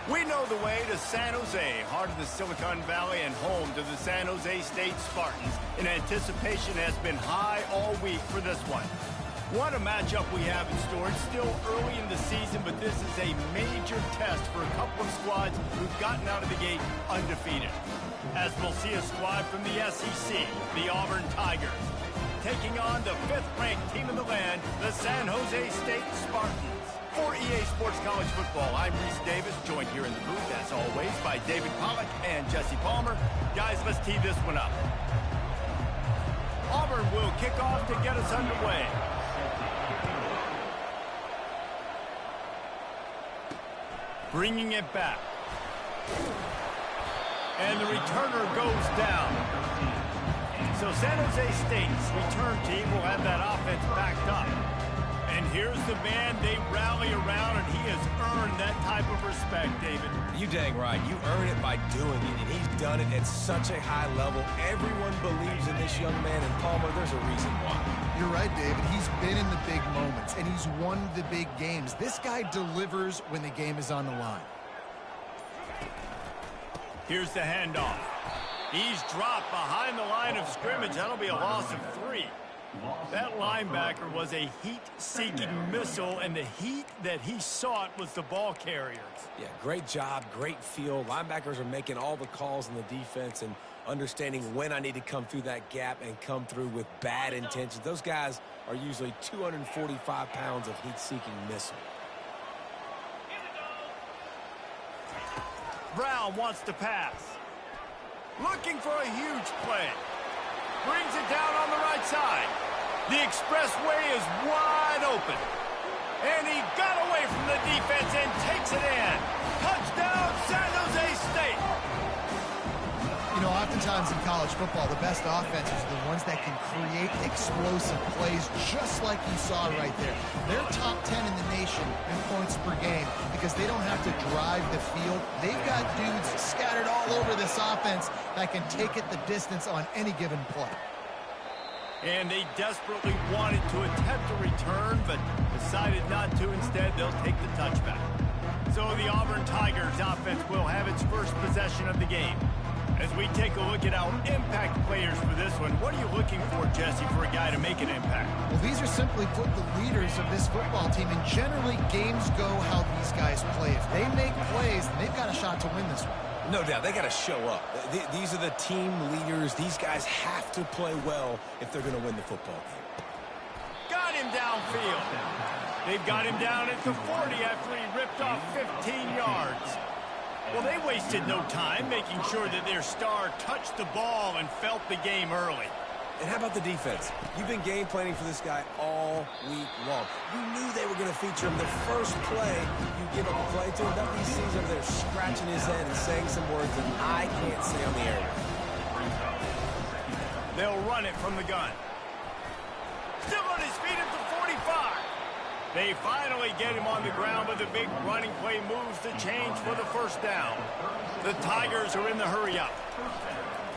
We know the way to San Jose, heart of the Silicon Valley and home to the San Jose State Spartans. And anticipation has been high all week for this one. What a matchup we have in store. It's still early in the season, but this is a major test for a couple of squads who've gotten out of the gate undefeated. As we'll see a squad from the SEC, the Auburn Tigers, taking on the 5th-ranked team in the land, the San Jose State Spartans. For EA Sports College Football, I'm Reese Davis, joined here in the booth, as always, by David Pollack and Jesse Palmer. Guys, let's tee this one up. Auburn will kick off to get us underway. Bringing it back. And the returner goes down. So San Jose State's return team will have that offense backed up. And here's the man they rally around, and he has earned that type of respect, David. You dang right. You earn it by doing it, and he's done it at such a high level. Everyone believes in this young man, and Palmer, there's a reason why. You're right, David. He's been in the big moments, and he's won the big games. This guy delivers when the game is on the line. Here's the handoff. He's dropped behind the line of scrimmage. That'll be a loss of 3. That linebacker was a heat-seeking missile, and the heat that he sought was the ball carriers. Yeah, great job, great feel. Linebackers are making all the calls in the defense and understanding when I need to come through that gap and come through with bad intentions. Those guys are usually 245 pounds of heat-seeking missile. Brown wants to pass. Looking for a huge play. Brings it down on the right side. The expressway is wide open. And he got away from the defense and takes it in. Touchdown, San Jose State. You know, oftentimes in college football, the best offenses are the ones that can create explosive plays, just like you saw right there. They're top 10 in the nation in points per game because they don't have to drive the field. They've got dudes scattered all over this offense that can take it the distance on any given play. And they desperately wanted to attempt a return, but decided not to. Instead, they'll take the touchback. So the Auburn Tigers offense will have its first possession of the game. As we take a look at our impact players for this one, what are you looking for, Jesse, for a guy to make an impact? Well, these are simply put the leaders of this football team, and generally games go how these guys play. If they make plays, then they've got a shot to win this one. No doubt, they got to show up. These are the team leaders. These guys have to play well if they're going to win the football game. Got him downfield. They've got him down at the 40 after he ripped off 15 yards. Well, they wasted no time making sure that their star touched the ball and felt the game early. And how about the defense? You've been game planning for this guy all week long. You knew they were going to feature him. The first play you give up a play to him, he sees over there scratching his head and saying some words that I can't say on the air. They'll run it from the gun. Still on his feet at the 45. They finally get him on the ground, but the big running play moves the chains for the first down. The Tigers are in the hurry-up.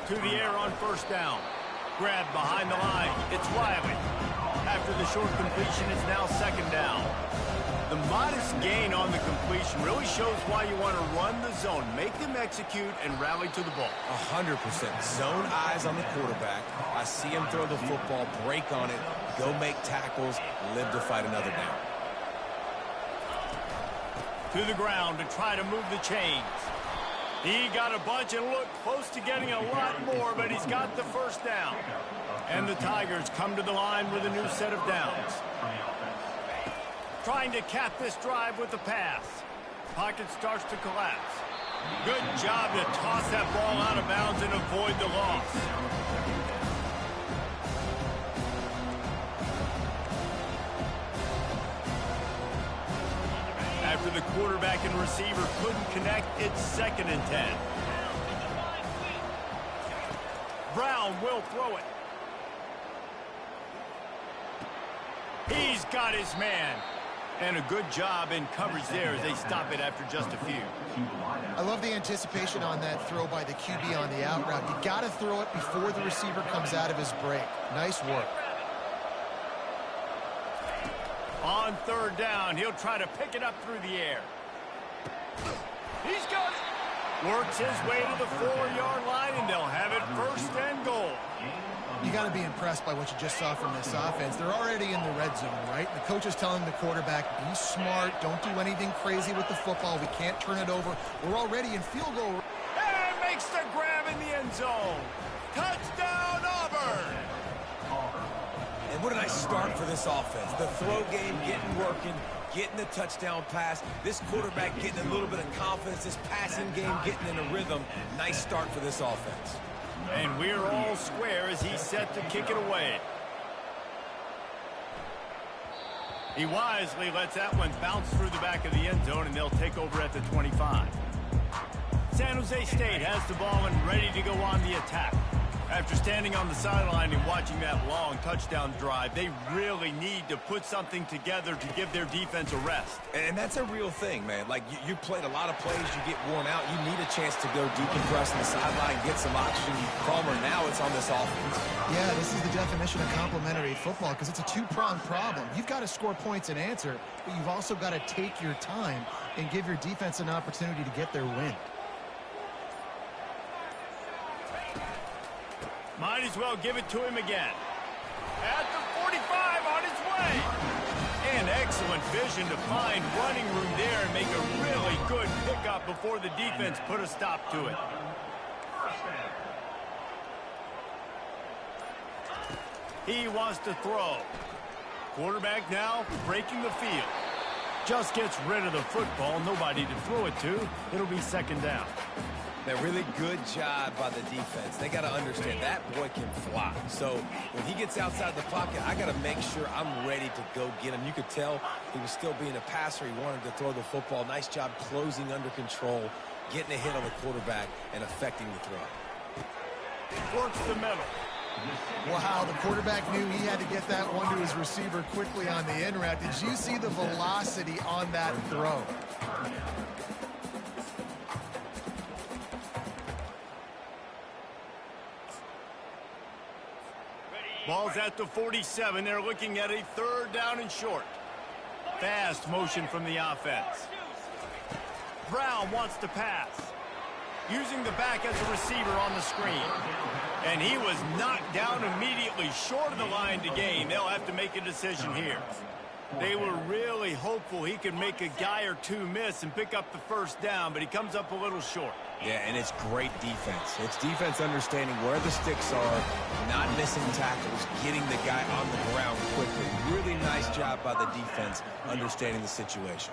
To the air on first down. Grab behind the line. It's Riley. After the short completion, it's now second down. The modest gain on the completion really shows why you want to run the zone. Make them execute and rally to the ball. 100%. Zone eyes on the quarterback. I see him throw the football, break on it, go make tackles, live to fight another down. To the ground to try to move the chains. He got a bunch and looked close to getting a lot more, but he's got the first down. And the Tigers come to the line with a new set of downs. Trying to cap this drive with the pass. Pocket starts to collapse. Good job to toss that ball out of bounds and avoid the loss. After the quarterback and receiver couldn't connect, it's 2nd and 10. Brown will throw it. He's got his man. And a good job in coverage there as they stop it after just a few. I love the anticipation on that throw by the QB on the out route. You got to throw it before the receiver comes out of his break. Nice work. On third down, he'll try to pick it up through the air. He's got it. Works his way to the 4-yard line, and they'll have it first and goal. You got to be impressed by what you just saw from this offense. They're already in the red zone, right? The coach is telling the quarterback, be smart, don't do anything crazy with the football. We can't turn it over. We're already in field goal. And makes the grab in the end zone. Touchdown, Auburn! And what a nice start for this offense. The throw game getting working, getting the touchdown pass. This quarterback getting a little bit of confidence. This passing game getting in a rhythm. Nice start for this offense. And we're all square as he's set to kick it away. He wisely lets that one bounce through the back of the end zone, and they'll take over at the 25. San Jose State has the ball and ready to go on the attack. After standing on the sideline and watching that long touchdown drive, they really need to put something together to give their defense a rest. And that's a real thing, man. Like, you played a lot of plays, you get worn out, you need a chance to go decompress on the sideline, get some oxygen. Palmer, now it's on this offense. Yeah, this is the definition of complementary football because it's a two-pronged problem. You've got to score points and answer, but you've also got to take your time and give your defense an opportunity to get their win. Might as well give it to him again. At the 45, on his way. And excellent vision to find running room there and make a really good pickup before the defense put a stop to it. He wants to throw. Quarterback now breaking the field. Just gets rid of the football. Nobody to throw it to. It'll be second down. A really good job by the defense. They got to understand that boy can fly. So when he gets outside the pocket, I got to make sure I'm ready to go get him. You could tell he was still being a passer. He wanted to throw the football. Nice job closing under control, getting a hit on the quarterback, and affecting the throw. Works the middle. Wow, the quarterback knew he had to get that one to his receiver quickly on the in route. Did you see the velocity on that throw? Ball's at the 47. They're looking at a third down and short. Fast motion from the offense. Brown wants to pass. Using the back as a receiver on the screen. And he was knocked down immediately short of the line to gain. They'll have to make a decision here. They were really hopeful he could make a guy or two miss and pick up the first down, but he comes up a little short. Yeah, and it's great defense. It's defense understanding where the sticks are, not missing tackles, getting the guy on the ground quickly. Really nice job by the defense understanding the situation.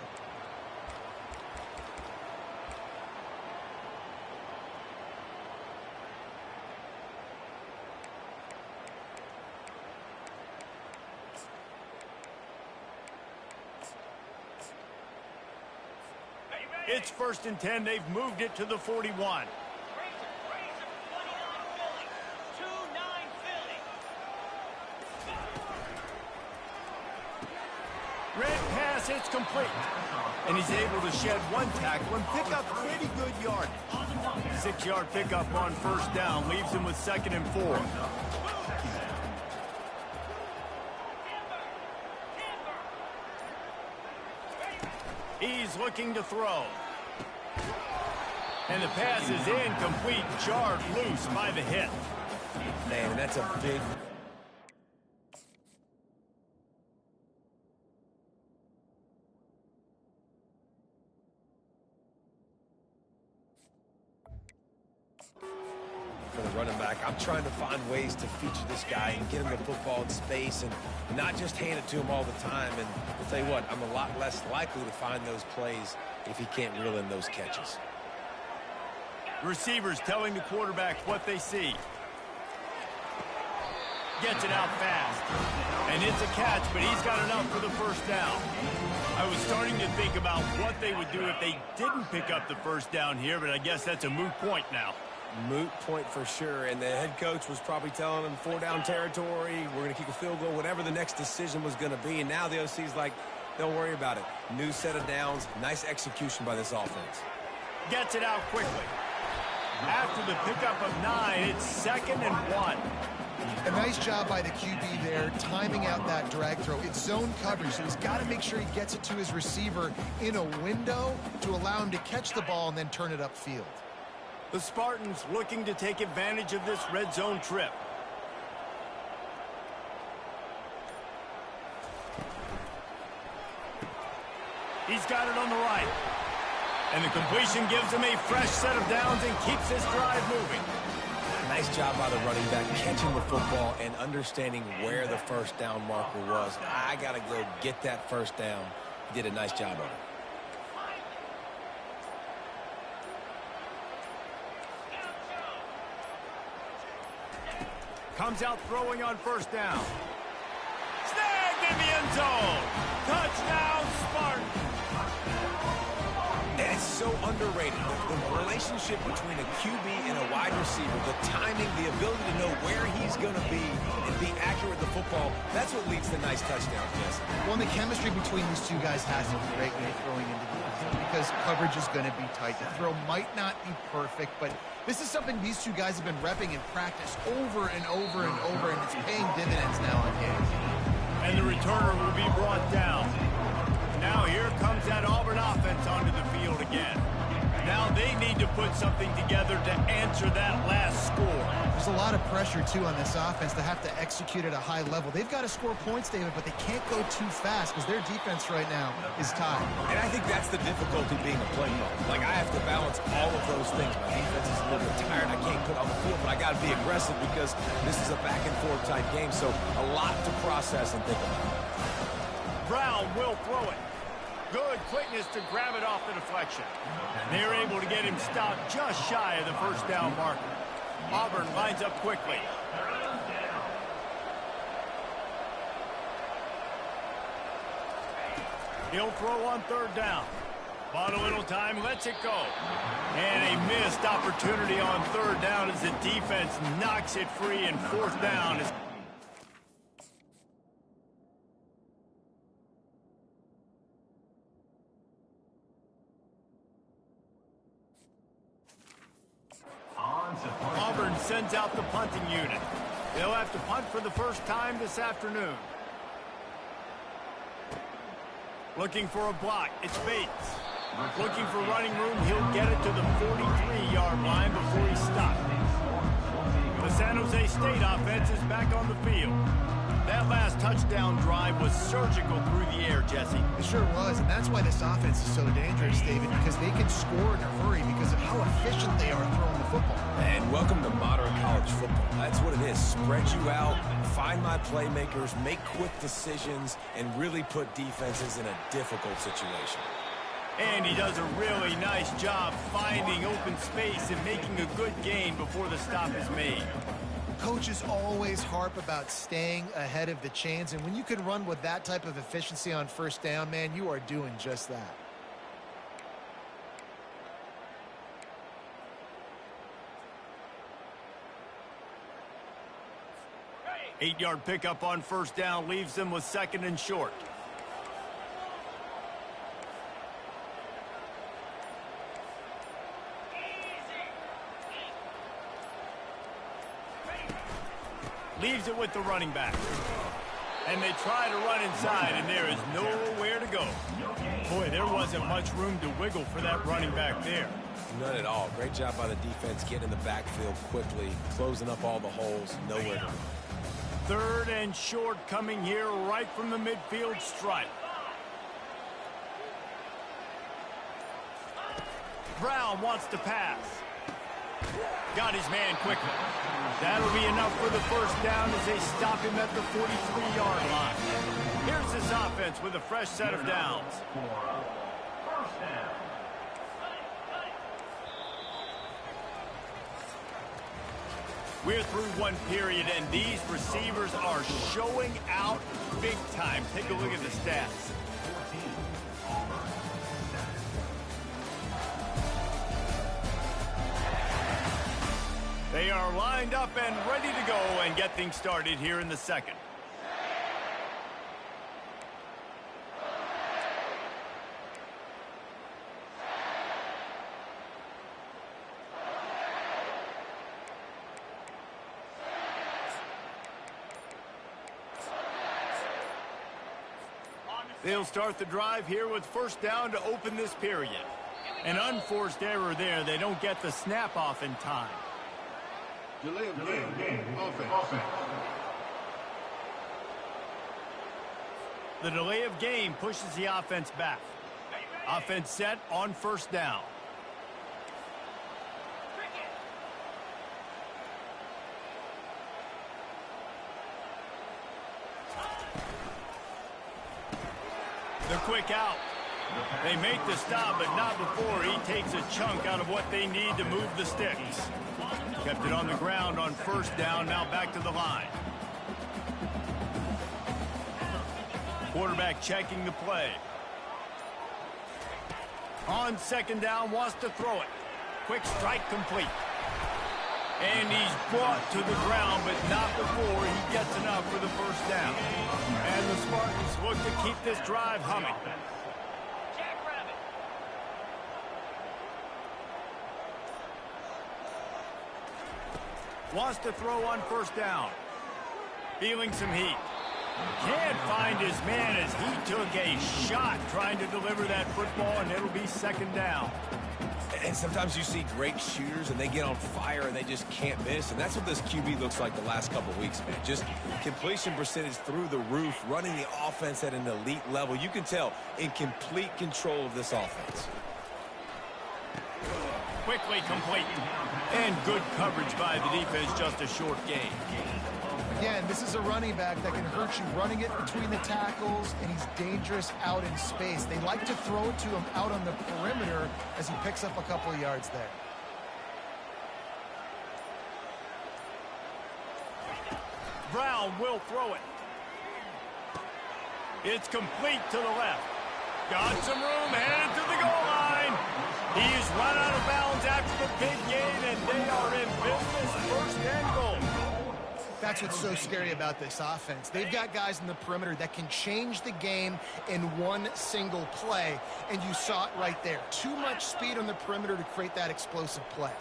It's first and 10. They've moved it to the 41. Red pass, it's complete. And he's able to shed one tackle and pick up pretty good yardage. 6-yard pickup on first down leaves him with 2nd and 4. He's looking to throw. And the pass is incomplete, jarred loose by the hit. Man, that's a big... For the running back, I'm trying to find ways to feature this guy and get him the football in space and not just hand it to him all the time. And I'll tell you what, I'm a lot less likely to find those plays if he can't reel in those catches. Receivers telling the quarterback what they see. Gets it out fast. And it's a catch, but he's got enough for the first down. I was starting to think about what they would do if they didn't pick up the first down here, but I guess that's a moot point now. Moot point for sure, and the head coach was probably telling him 4-down territory, we're going to kick a field goal, whatever the next decision was going to be, and now the OC's like, don't worry about it. New set of downs, nice execution by this offense. Gets it out quickly. After the pickup of 9, it's 2nd and 1. A nice job by the QB there, timing out that drag throw. It's zone coverage, so he's got to make sure he gets it to his receiver in a window to allow him to catch the ball and then turn it upfield. The Spartans looking to take advantage of this red zone trip. He's got it on the right. And the completion gives him a fresh set of downs and keeps his drive moving. Nice job by the running back catching the football and understanding where the first down marker was. I got to go get that first down. He did a nice job of it. Comes out throwing on first down. Snagged in the end zone. Touchdown, Spartans. And it's so underrated. The relationship between a QB and a wide receiver, the timing, the ability to know where he's going to be and be accurate with the football, that's what leads to nice touchdowns, Jesse. Well, and the chemistry between these two guys has to be great when you're throwing into the end zone because coverage is going to be tight. The throw might not be perfect, but this is something these two guys have been repping in practice over and over and over, and it's paying dividends now on games. And the returner will be brought down. Now here comes that Auburn offense onto the field again. Now they need to put something together to answer that last score. There's a lot of pressure, too, on this offense to have to execute at a high level. They've got to score points, David, but they can't go too fast because their defense right now is tied. And I think that's the difficulty being a playmaker. Like, I have to balance all of those things. My defense is a little bit tired. I can't put on the field, but I got to be aggressive because this is a back-and-forth type game, so a lot to process and think about. Brown will throw it. Good quickness to grab it off the deflection. They're able to get him stopped just shy of the first down marker. Auburn lines up quickly. He'll throw on third down. Bought a little time, lets it go. And a missed opportunity on third down as the defense knocks it free, and fourth down is... Auburn sends out the punting unit. They'll have to punt for the first time this afternoon. Looking for a block. It's Bates. Looking for running room. He'll get it to the 43-yard line before he's stopped. The San Jose State offense is back on the field. That last touchdown drive was surgical through the air, Jesse. It sure was, and that's why this offense is so dangerous, David, because they can score in a hurry because of how efficient they are throwing the football. And welcome to modern college football. That's what it is. Spread you out, find my playmakers, make quick decisions, and really put defenses in a difficult situation. And he does a really nice job finding open space and making a good gain before the stop is made. Coaches always harp about staying ahead of the chains, and when you can run with that type of efficiency on first down, man, you are doing just that. Eight-yard pickup on first down leaves them with second and short. Leaves it with the running back. And they try to run inside, and there is nowhere to go. Boy, there wasn't much room to wiggle for that running back there. None at all. Great job by the defense getting in the backfield quickly, closing up all the holes, nowhere to run. Third and short coming here right from the midfield stripe. Brown wants to pass. Got his man quickly. That'll be enough for the first down as they stop him at the 43-yard line. Here's this offense with a fresh set of downs. We're through one period, and these receivers are showing out big time. Take a look at the stats. They are lined up and ready to go and get things started here in the second. They'll start the drive here with first down to open this period. An unforced error there. They don't get the snap off in time. Delay of game. Offense. The delay of game pushes the offense back. Offense set on first down. The quick out. They make the stop, but not before he takes a chunk out of what they need to move the sticks. Kept it on the ground on first down, now back to the line. Quarterback checking the play. On second down, wants to throw it. Quick strike complete. And he's brought to the ground, but not before he gets enough for the first down. And the Spartans look to keep this drive humming. Wants to throw on first down. Feeling some heat. Can't find his man as he took a shot trying to deliver that football, and it'll be second down. And sometimes you see great shooters, and they get on fire, and they just can't miss. And that's what this QB looks like the last couple of weeks, man. Just completion percentage through the roof, running the offense at an elite level. You can tell in complete control of this offense. Quickly complete. And good coverage by the defense, just a short gain. Again, this is a running back that can hurt you running it between the tackles, and he's dangerous out in space. They like to throw it to him out on the perimeter as he picks up a couple of yards there. Brown will throw it. It's complete to the left. Got some room, headed to the goal line. He's run out of bounds after the big gain, and they are in business, first and goal. That's what's so scary about this offense. They've got guys in the perimeter that can change the game in one single play, and you saw it right there. Too much speed on the perimeter to create that explosive play.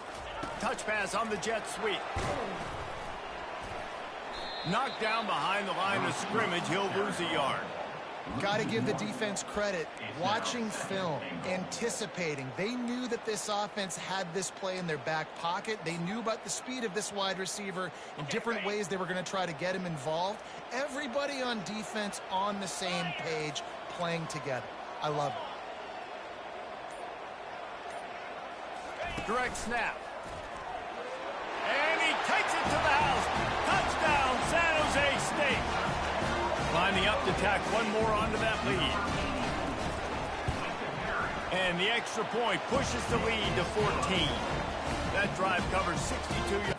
Touch pass on the jet sweep. Knocked down behind the line of scrimmage, he'll lose a yard. Got to give the defense credit. Watching film, anticipating. They knew that this offense had this play in their back pocket. They knew about the speed of this wide receiver in different ways they were going to try to get him involved. Everybody on defense on the same page, playing together. I love it. Direct snap. And he takes it to the house. Touchdown, San Jose State. Lining up to tack one more onto that lead. And the extra point pushes the lead to 14. That drive covers 62 yards.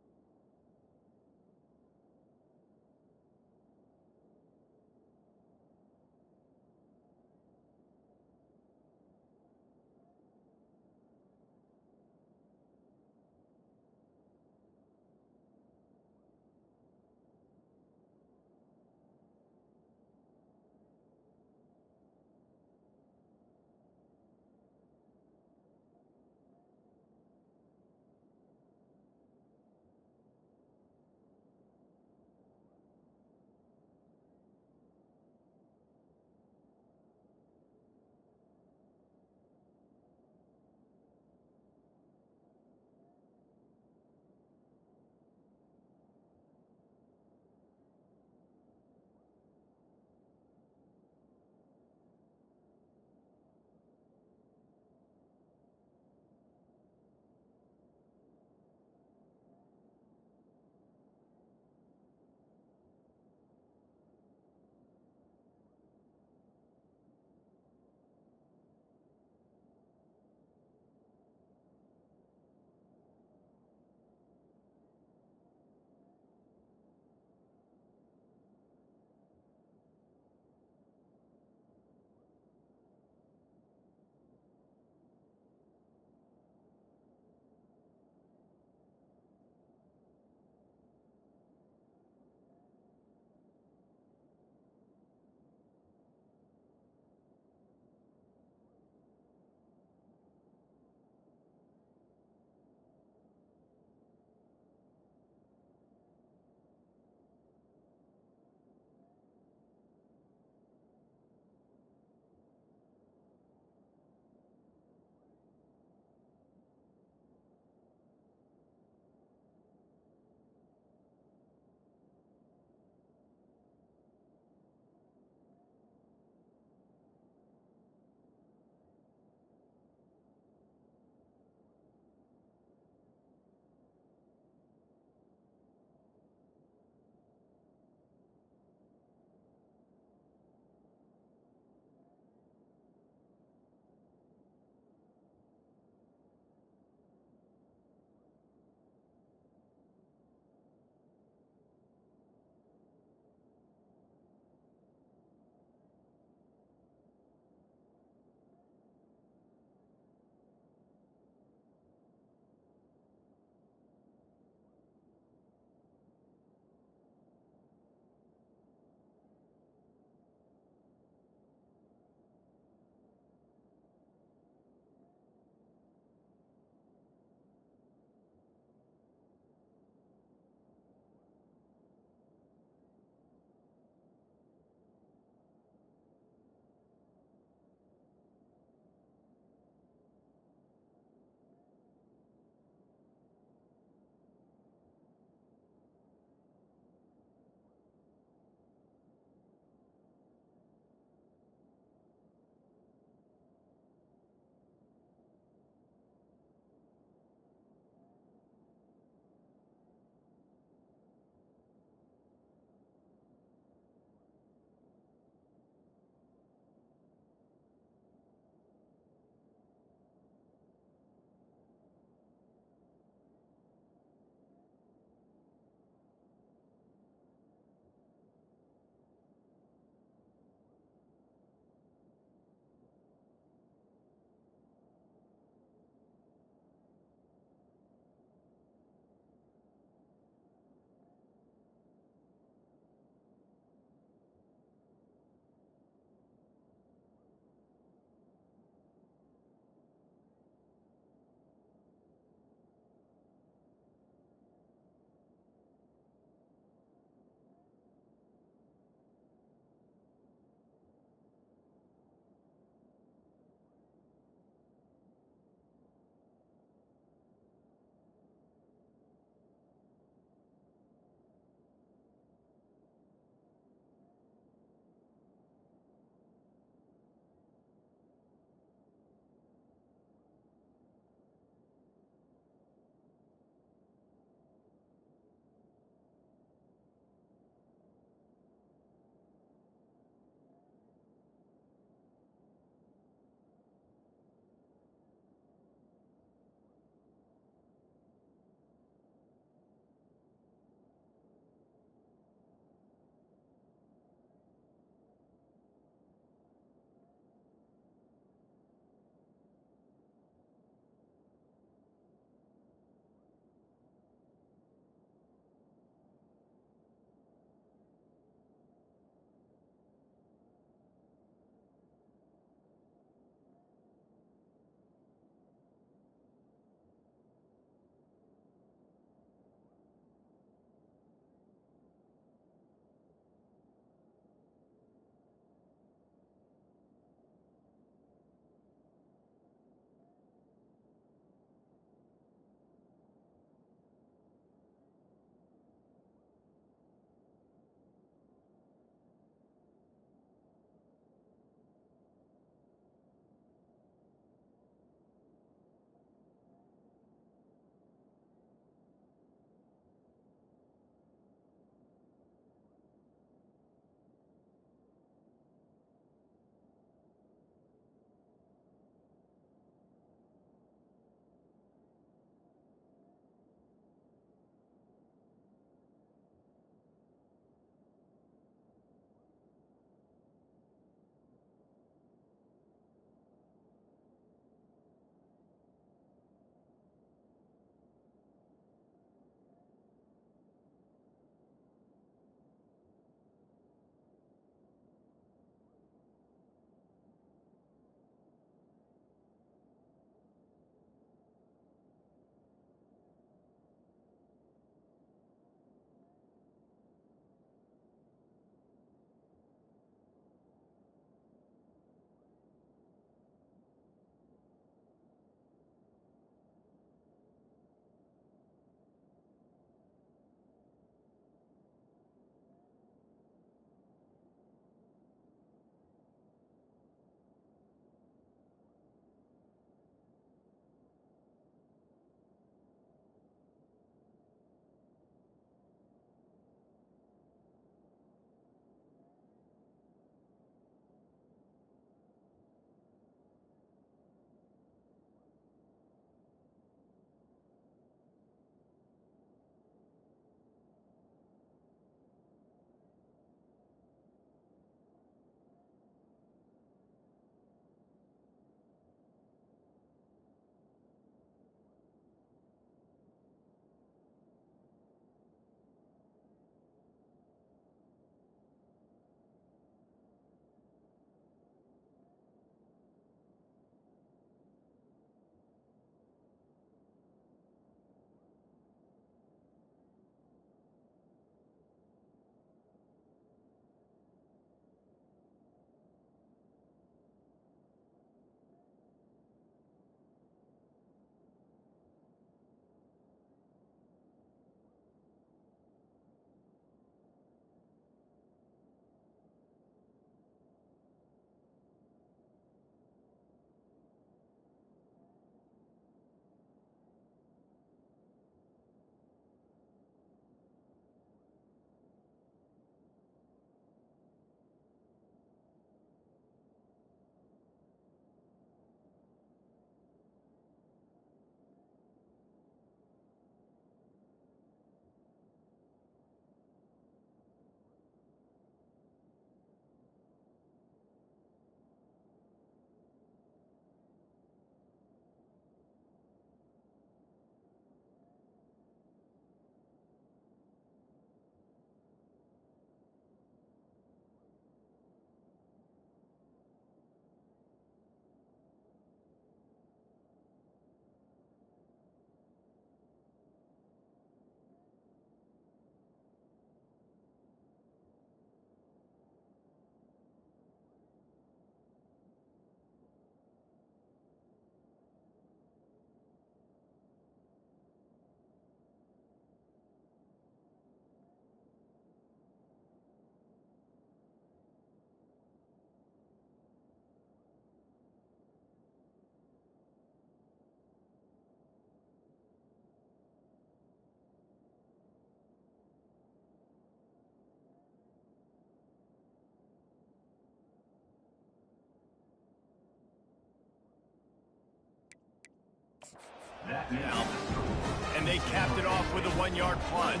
And they capped it off with a 1-yard plunge.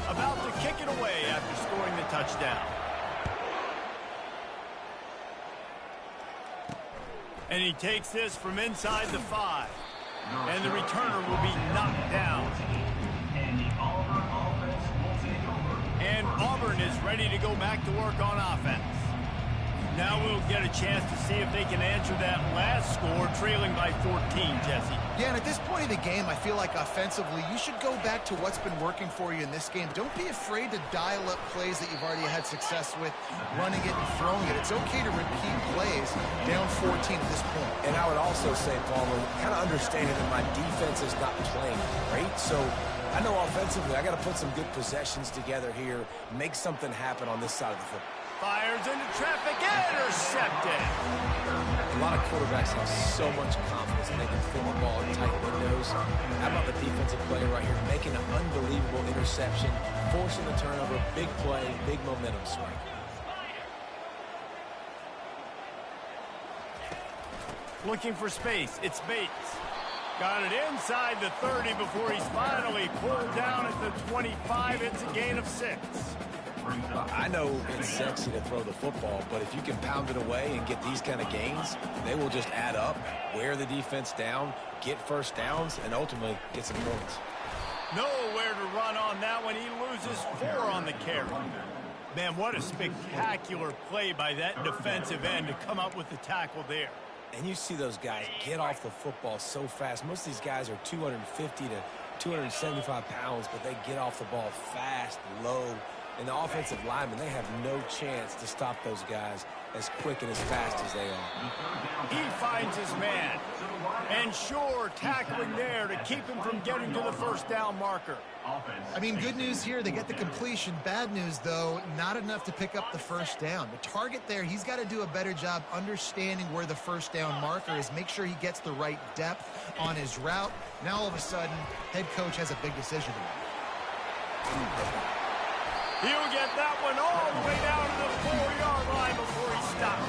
About to kick it away after scoring the touchdown. And he takes this from inside the 5. And the returner will be knocked down. And Auburn is ready to go back to work on offense. Now we'll get a chance to see if they can answer that last score, trailing by 14, Jesse. Yeah, and at this point of the game, I feel like offensively, you should go back to what's been working for you in this game. Don't be afraid to dial up plays that you've already had success with, running it and throwing it. It's okay to repeat plays down 14 at this point. And I would also say, Palmer, kind of understanding that my defense is not playing great, so I know offensively I got to put some good possessions together here, make something happen on this side of the football. Fires into traffic, intercepted. A lot of quarterbacks have so much confidence and they can throw the ball in tight windows. How about the defensive player right here making an unbelievable interception, forcing the turnover, big play, big momentum swing. Looking for space, it's Bates. Got it inside the 30 before he's finally pulled down at the 25. It's a gain of 6. I know it's sexy to throw the football, but if you can pound it away and get these kind of gains, they will just add up, wear the defense down, get first downs, and ultimately get some points. Nowhere to run on that one. He loses 4 on the carry. Man, what a spectacular play by that defensive end to come up with the tackle there. And you see those guys get off the football so fast. Most of these guys are 250 to 275 pounds, but they get off the ball fast, low. And the offensive linemen, they have no chance to stop those guys as quick and as fast as they are. He finds his man. And sure, tackling there to keep him from getting to the first down marker. I mean, good news here, they get the completion. Bad news, though, not enough to pick up the first down. The target there, he's got to do a better job understanding where the first down marker is, make sure he gets the right depth on his route. Now, all of a sudden, head coach has a big decision to make. He'll get that one all the way down to the 4-yard line before he stops.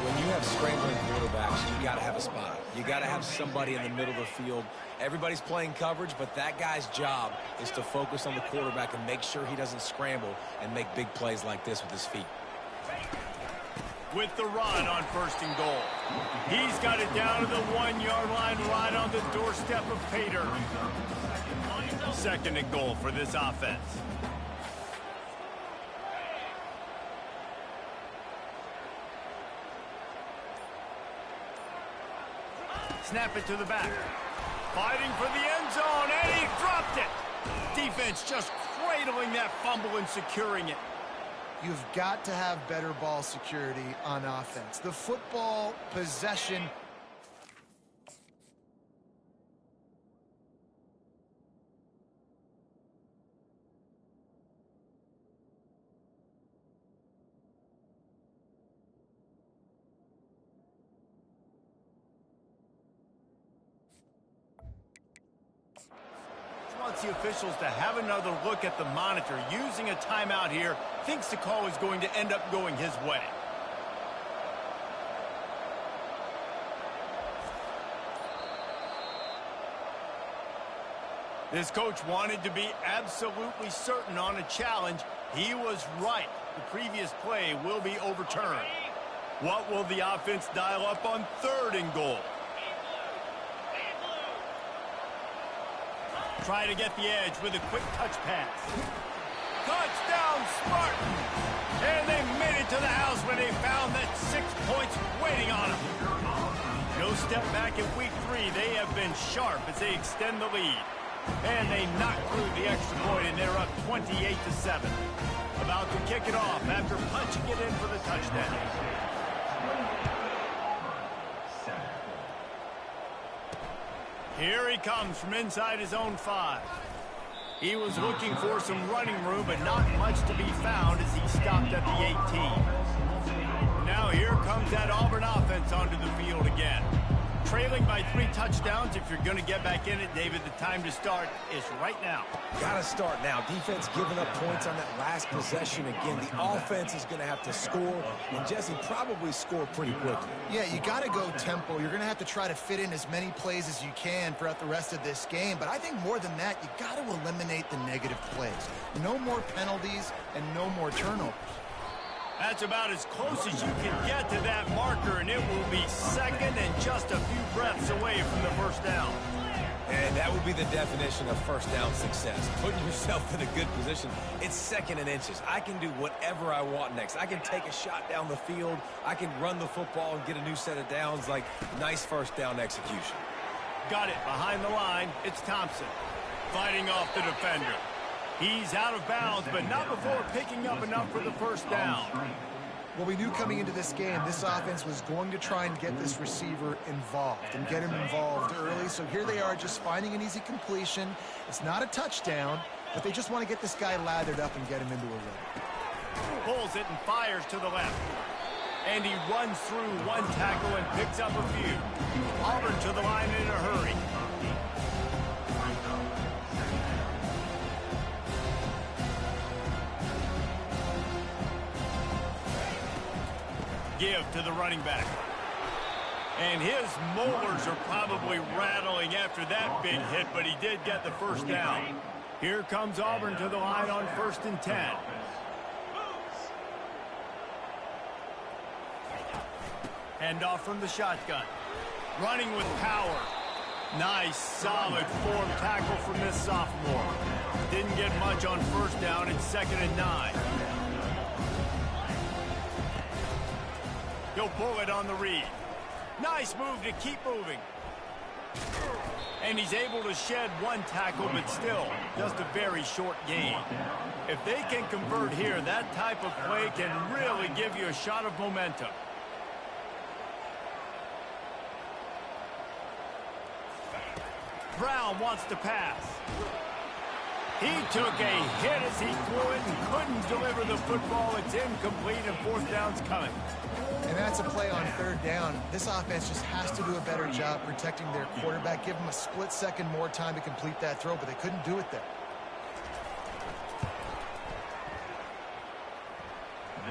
When you have scrambling quarterbacks, you got to have a spot. You got to have somebody in the middle of the field. Everybody's playing coverage, but that guy's job is to focus on the quarterback and make sure he doesn't scramble and make big plays like this with his feet. With the run on 1st and goal. He's got it down to the 1-yard line right on the doorstep of Pater. 2nd and goal for this offense. Snap it to the back. Fighting for the end zone, and he dropped it. Defense just cradling that fumble and securing it. You've got to have better ball security on offense. The football possession. Wants the officials to have another look at the monitor. Using a timeout here, thinks the call is going to end up going his way. This coach wanted to be absolutely certain on a challenge. He was right. The previous play will be overturned. What will the offense dial up on 3rd and goal? Try to get the edge with a quick touch pass. Touchdown, Spartan! And they made it to the house where they found that 6 points waiting on them. No step back in week 3. They have been sharp as they extend the lead. And they knocked through the extra point, and they're up 28-7. About to kick it off after punching it in for the touchdown. Here he comes from inside his own 5. He was looking for some running room, but not much to be found as he stopped at the 18. Now here comes that Auburn offense onto the field again. Trailing by 3 touchdowns. If you're going to get back in it, David, the time to start is right now. Got to start now. Defense giving up points on that last possession. Again, the offense is going to have to score, and Jesse probably score pretty quickly. Yeah, you got to go tempo. You're going to have to try to fit in as many plays as you can throughout the rest of this game. But I think more than that, you got to eliminate the negative plays. No more penalties and no more turnovers. That's about as close as you can get to that marker, and it will be second and just a few breaths away from the first down. And that would be the definition of first down success. Putting yourself in a good position. It's second and inches. I can do whatever I want next. I can take a shot down the field. I can run the football and get a new set of downs. Like, nice first down execution. Got it behind the line. It's Thompson fighting off the defender. He's out of bounds, but not before picking up enough for the first down. Well, we knew coming into this game, this offense was going to try and get this receiver involved and get him involved early. So here they are just finding an easy completion. It's not a touchdown, but they just want to get this guy lathered up and get him into a rhythm. Pulls it and fires to the left. And he runs through one tackle and picks up a few. Auburn to the line in a hurry. Give to the running back. And his molars are probably rattling after that big hit, but he did get the first down. Here comes Auburn to the line on 1st and 10. Hand off from the shotgun. Running with power. Nice, solid form tackle from this sophomore. Didn't get much on first down. It's 2nd and 9. He'll pull it on the read. Nice move to keep moving. And he's able to shed one tackle, but still just a very short gain. If they can convert here, that type of play can really give you a shot of momentum. Brown wants to pass. He took a hit as he threw it and couldn't deliver the football. It's incomplete and 4th down's coming. And that's a play on 3rd down. This offense just has to do a better job protecting their quarterback. Give them a split second more time to complete that throw, but they couldn't do it there.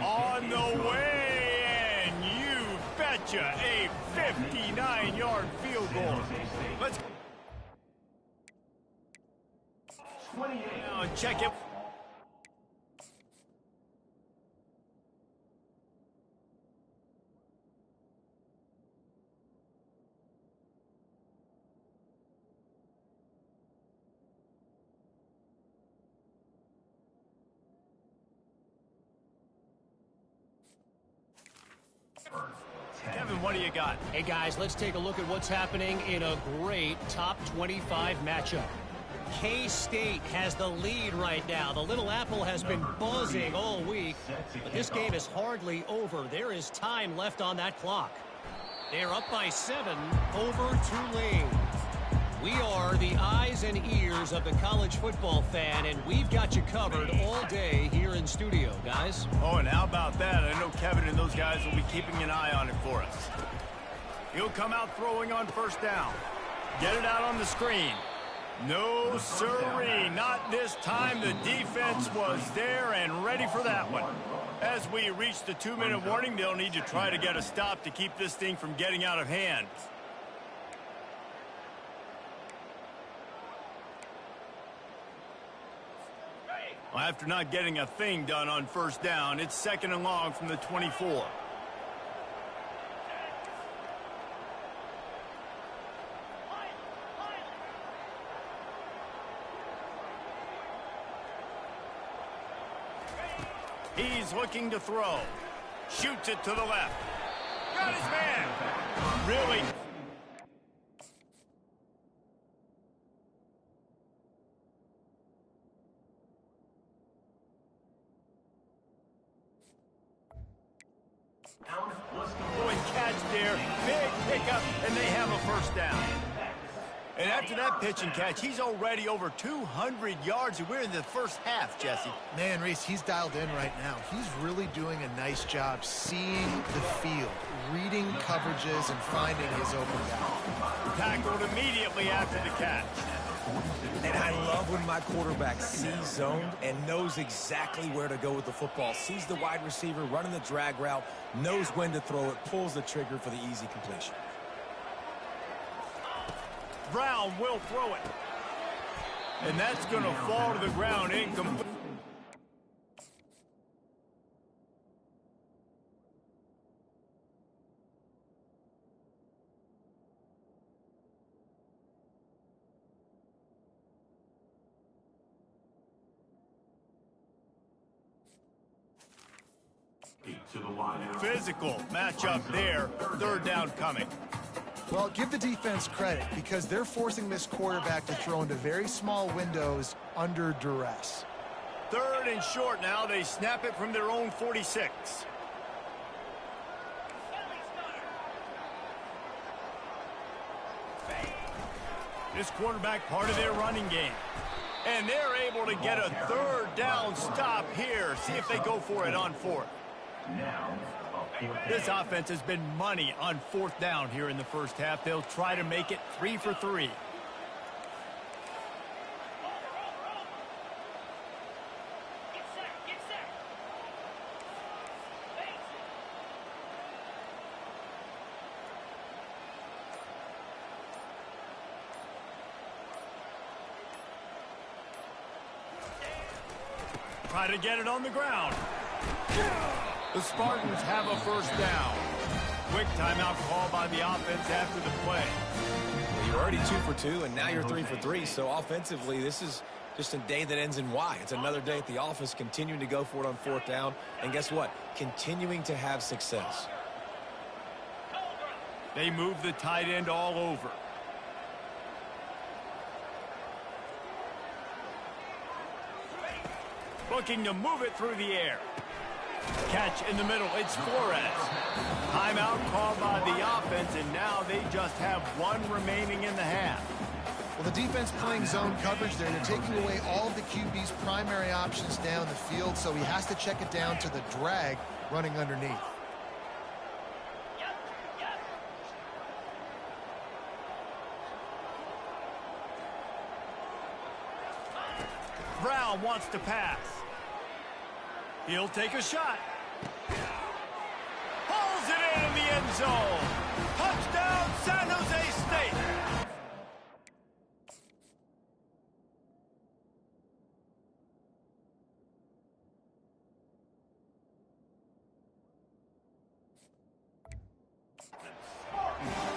On the way, and you betcha, a 59-yard field goal. Let's now check it. Kevin, what do you got? Hey, guys, let's take a look at what's happening in a great top 25 matchup. K-State has the lead right now. The Little Apple has been buzzing all week, but this game is hardly over. There is time left on that clock. They're up by 7 over Tulane. We are the eyes and ears of the college football fan, and we've got you covered all day here in studio, guys. Oh, and how about that? I know Kevin and those guys will be keeping an eye on it for us. He'll come out throwing on 1st down. Get it out on the screen. No, sirree, not this time. The defense was there and ready for that one. As we reach the 2-minute warning, they'll need to try to get a stop to keep this thing from getting out of hand. Well, after not getting a thing done on 1st down, it's 2nd and long from the 24. He's looking to throw. Shoots it to the left. Got his man. Really? Good catch there. Big pickup, and they have a 1st down. And after that pitch and catch, he's already over 200 yards, and we're in the first half, Jesse. Man, Reese, he's dialed in right now. He's really doing a nice job seeing the field, reading coverages, and finding his open guy. Tackled immediately after the catch. And I love when my quarterback sees zoned and knows exactly where to go with the football. Sees the wide receiver running the drag route, knows when to throw it, pulls the trigger for the easy completion. Brown will throw it. And that's going to fall to the ground incomplete. Physical matchup there. Third down coming. Well, give the defense credit because they're forcing this quarterback to throw into very small windows under duress. Third and short now. They snap it from their own 46. This quarterback part of their running game. And they're able to get a third down stop here. See if they go for it on fourth. This offense has been money on fourth down here in the first half. They'll try to make it 3 for 3. Try to get it on the ground. The Spartans have a first down. Quick timeout call by the offense after the play. Well, you're already 2 for 2, and now you're 3 for 3. So offensively, this is just a day that ends in Y. It's another day at the office, continuing to go for it on fourth down. And guess what? Continuing to have success. They move the tight end all over. Looking to move it through the air. Catch in the middle. It's Flores. Timeout called by the offense, and now they just have one remaining in the half. Well, the defense playing zone coverage there. They're taking away all of the QB's primary options down the field, so he has to check it down to the drag running underneath. Brown wants to pass. He'll take a shot. Pulls it in the end zone. Touchdown, San Jose State.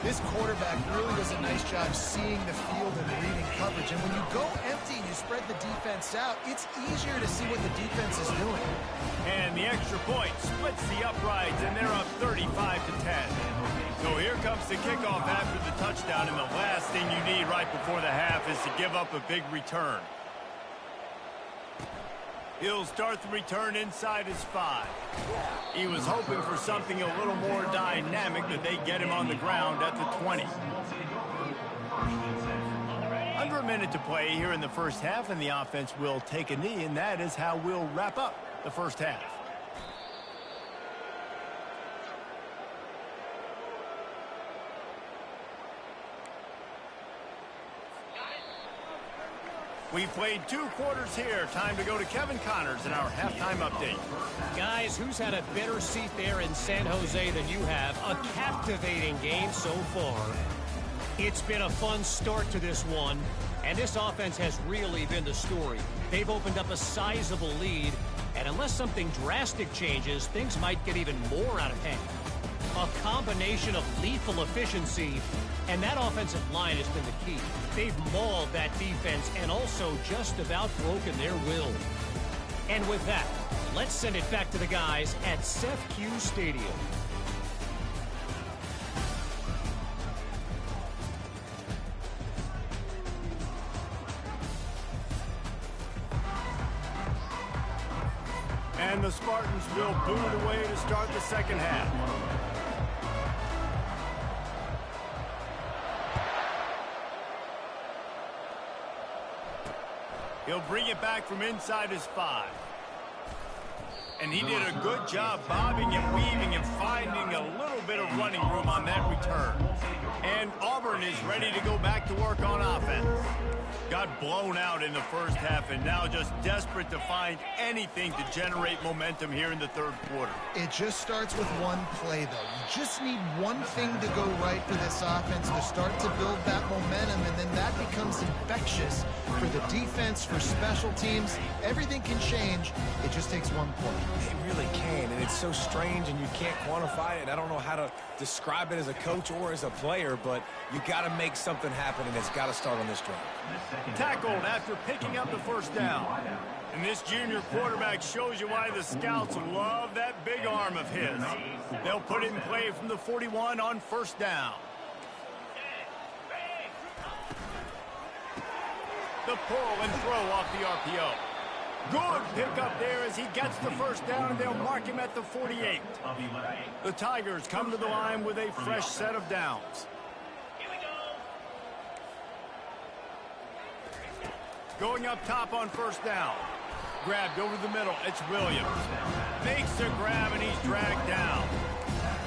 This quarterback really does a nice job seeing the field and reading coverage. And when you go empty and you spread the defense out, it's easier to see what the defense is doing. And the extra point splits the uprights, and they're up 35 to 10. So here comes the kickoff after the touchdown, and the last thing you need right before the half is to give up a big return. He'll start the return inside his 5. He was hoping for something a little more dynamic, but they get him on the ground at the 20. Under a minute to play here in the first half, and the offense will take a knee, and that is how we'll wrap up the first half. We played 2 quarters here. Time to go to Kevin Connors in our halftime update. Guys, who's had a better seat there in San Jose than you have? A captivating game so far. It's been a fun start to this one, and this offense has really been the story. They've opened up a sizable lead, and unless something drastic changes, things might get even more out of hand. A combination of lethal efficiency, and that offensive line has been the key. They've mauled that defense and also just about broken their will. And with that, let's send it back to the guys at CFM25 Stadium. And the Spartans will boot it away to start the second half. He'll bring it back from inside his 5. And he did a good job bobbing and weaving and finding a little bit of running room on that return. And Auburn is ready to go back to work on offense. Got blown out in the first half and now just desperate to find anything to generate momentum here in the third quarter. It just starts with one play, though. You just need one thing to go right for this offense to start to build that momentum, and then that becomes infectious for the defense, for special teams. Everything can change. It just takes one play. It really can, and it's so strange, and you can't quantify it. I don't know how to describe it as a coach or as a player, but you got to make something happen, and it's got to start on this drive. Tackled after picking up the first down. And this junior quarterback shows you why the scouts love that big arm of his. They'll put it in play from the 41 on first down. The pull and throw off the RPO. Good pickup there as he gets the first down, and they'll mark him at the 48. The Tigers come to the line with a fresh set of downs. Going up top on first down. Grabbed over the middle. It's Williams. Makes the grab, and he's dragged down.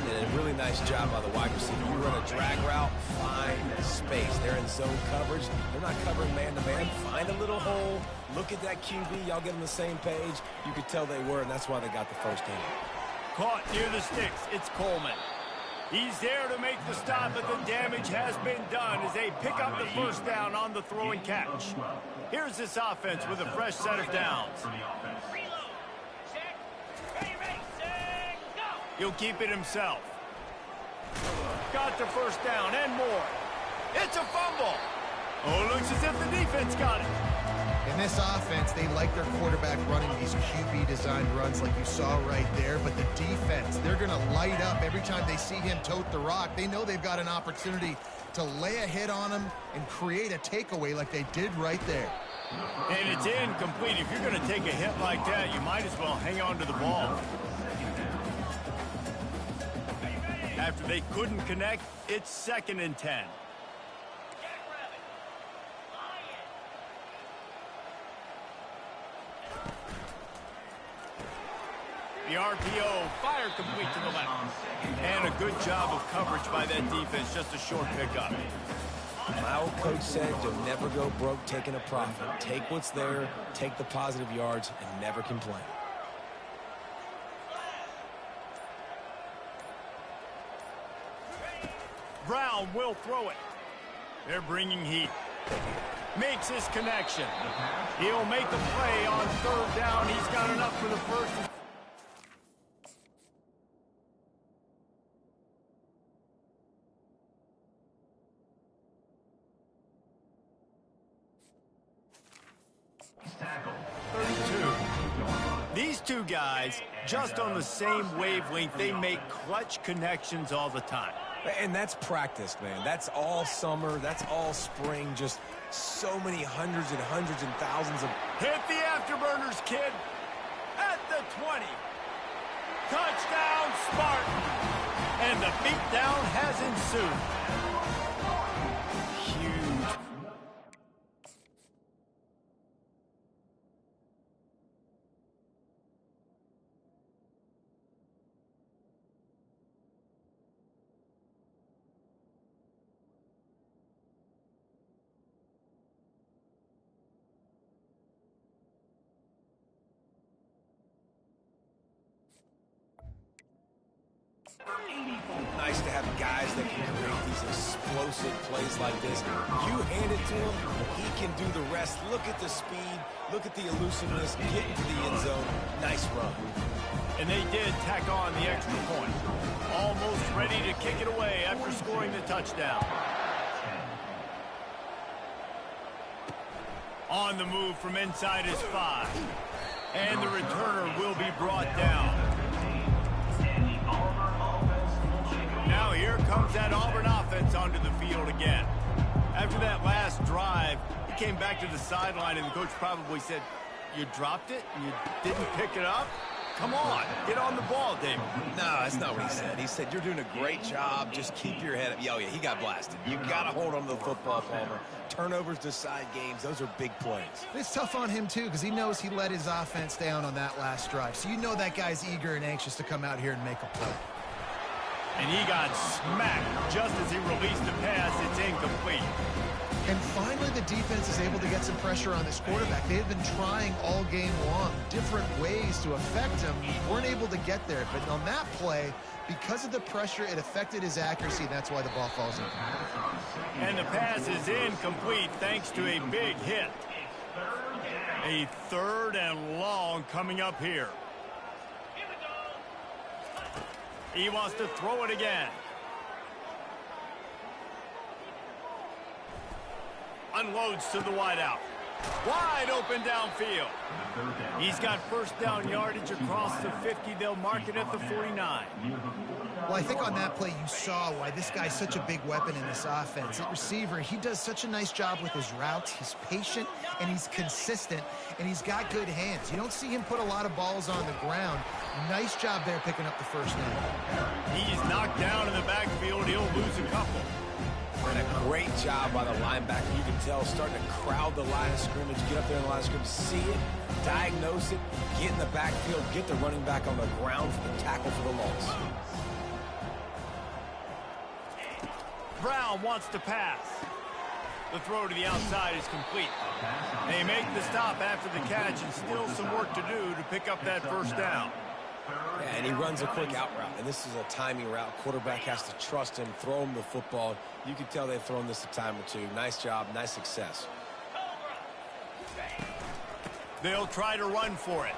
And a really nice job by the wide receiver. You run a drag route, find space. They're in zone coverage. They're not covering man-to-man. Find a little hole. Look at that QB. Y'all get on the same page. You could tell they were, and that's why they got the first down. Caught near the sticks. It's Coleman. He's there to make the stop, but the damage has been done as they pick up the first down on the throw and catch. Here's this offense with a fresh set of downs. He'll keep it himself. Got the first down and more. It's a fumble. Oh, looks as if the defense got it. In this offense, they like their quarterback running these QB-designed runs like you saw right there, but the defense, they're going to light up every time they see him tote the rock. They know they've got an opportunity to lay a hit on him and create a takeaway like they did right there. And it's incomplete. If you're going to take a hit like that, you might as well hang on to the ball. After they couldn't connect, it's 2nd and 10. The RPO, fire complete to the left. And a good job of coverage by that defense, just a short pickup. My old coach said you'll never go broke taking a profit. Take what's there, take the positive yards, and never complain. Brown will throw it. They're bringing heat. Makes his connection. He'll make the play on third down. He's got enough for the first. These two guys, just on the same wavelength, they make clutch connections all the time. And that's practice, man. That's all summer. That's all spring. Just so many hundreds and thousands of... Hit the afterburners, kid. At the 20. Touchdown, Spartan. And the beatdown has ensued. Nice to have guys that can create these explosive plays like this. You hand it to him, he can do the rest. Look at the speed, look at the elusiveness, get into the end zone. Nice run. And they did tack on the extra point. Almost ready to kick it away after scoring the touchdown. On the move from inside his 5. And the returner will be brought down. Now here comes that Auburn offense onto the field again. After that last drive, he came back to the sideline, and the coach probably said, "You dropped it? You didn't pick it up?" Come on, get on the ball, David. No, that's not what he said. He said, you're doing a great job. Just keep your head up. Oh, yeah, he got blasted. You got to hold on to the football, Palmer. Turnovers decide games. Those are big plays. It's tough on him, too, because he knows he let his offense down on that last drive. So you know that guy's eager and anxious to come out here and make a play. And he got smacked just as he released the pass. It's incomplete. And finally, the defense is able to get some pressure on this quarterback. They have been trying all game long different ways to affect him. Weren't able to get there. But on that play, because of the pressure, it affected his accuracy. That's why the ball falls in. And the pass is incomplete thanks to a big hit. A 3rd and long coming up here. He wants to throw it again. Unloads to the wideout. Wide open downfield. He's got first down yardage across the 50. They'll mark it at the 49. Well, I think on that play you saw why this guy's such a big weapon in this offense. At receiver, he does such a nice job with his routes. He's patient, and he's consistent, and he's got good hands. You don't see him put a lot of balls on the ground. Nice job there picking up the first down. He's knocked down in the backfield. He'll lose a couple. And a great job by the linebacker. You can tell starting to crowd the line of scrimmage, get up there in the line of scrimmage, see it, diagnose it, get in the backfield, get the running back on the ground for the tackle for the loss. Brown wants to pass. The throw to the outside is complete. They make the stop after the catch and still some work to do to pick up that first down. Yeah, and he runs a quick out route, and this is a timing route. Quarterback has to trust him, throw him the football. You can tell they've thrown this a time or two. Nice job, nice success. They'll try to run for it.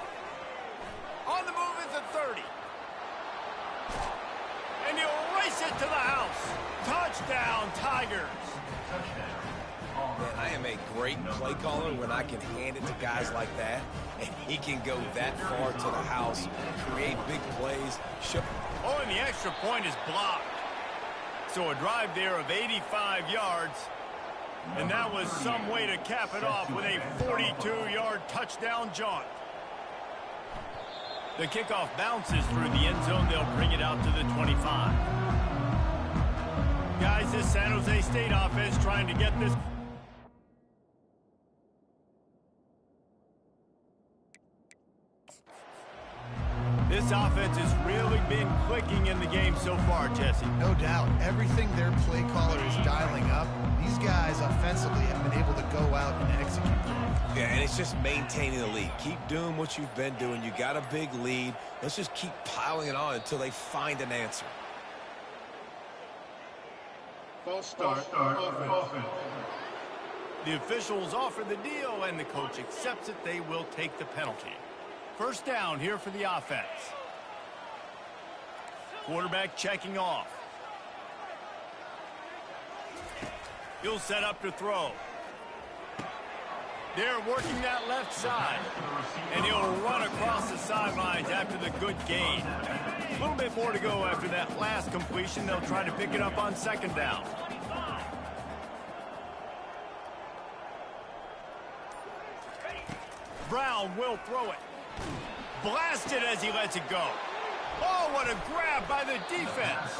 On the move is the 30. And he'll race it to the house. Touchdown, Tigers. Man, I am a great play caller when I can hand it to guys like that, and he can go that far to the house, create big plays. Oh, and the extra point is blocked. So a drive there of 85 yards, and that was some way to cap it off with a 42-yard touchdown jaunt. The kickoff bounces through the end zone. They'll bring it out to the 25. Guys, this San Jose State offense trying to get this. This offense has really been clicking in the game so far, Jesse. No doubt. Everything their play caller is dialing up, these guys offensively have been able to go out and execute. Yeah, and it's just maintaining the lead. Keep doing what you've been doing. You got a big lead. Let's just keep piling it on until they find an answer. False start. Offense. The officials offer the deal, and the coach accepts it. They will take the penalty. First down here for the offense. Quarterback checking off. He'll set up to throw. They're working that left side. And he'll run across the sidelines after the good gain. A little bit more to go after that last completion. They'll try to pick it up on second down. Brown will throw it. Blasted as he lets it go. Oh, what a grab by the defense.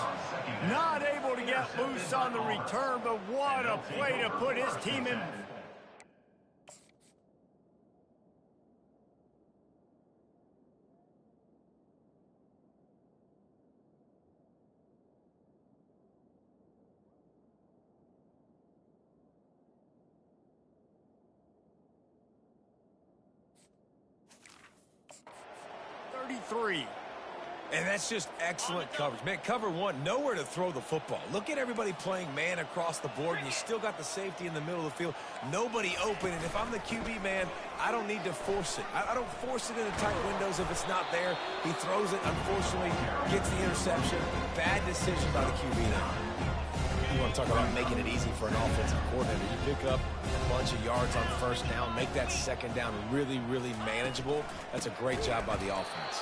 Not able to get loose on the return, but what a play to put his team in. And that's just excellent coverage. Man, cover one, nowhere to throw the football. Look at everybody playing man across the board, and you still got the safety in the middle of the field. Nobody open, and if I'm the QB, man, I don't need to force it. I don't force it into tight windows if it's not there. He throws it, unfortunately, gets the interception. Bad decision by the QB now. You want to talk about making it easy for an offensive coordinator. You pick up a bunch of yards on first down, make that second down really, really manageable. That's a great job by the offense.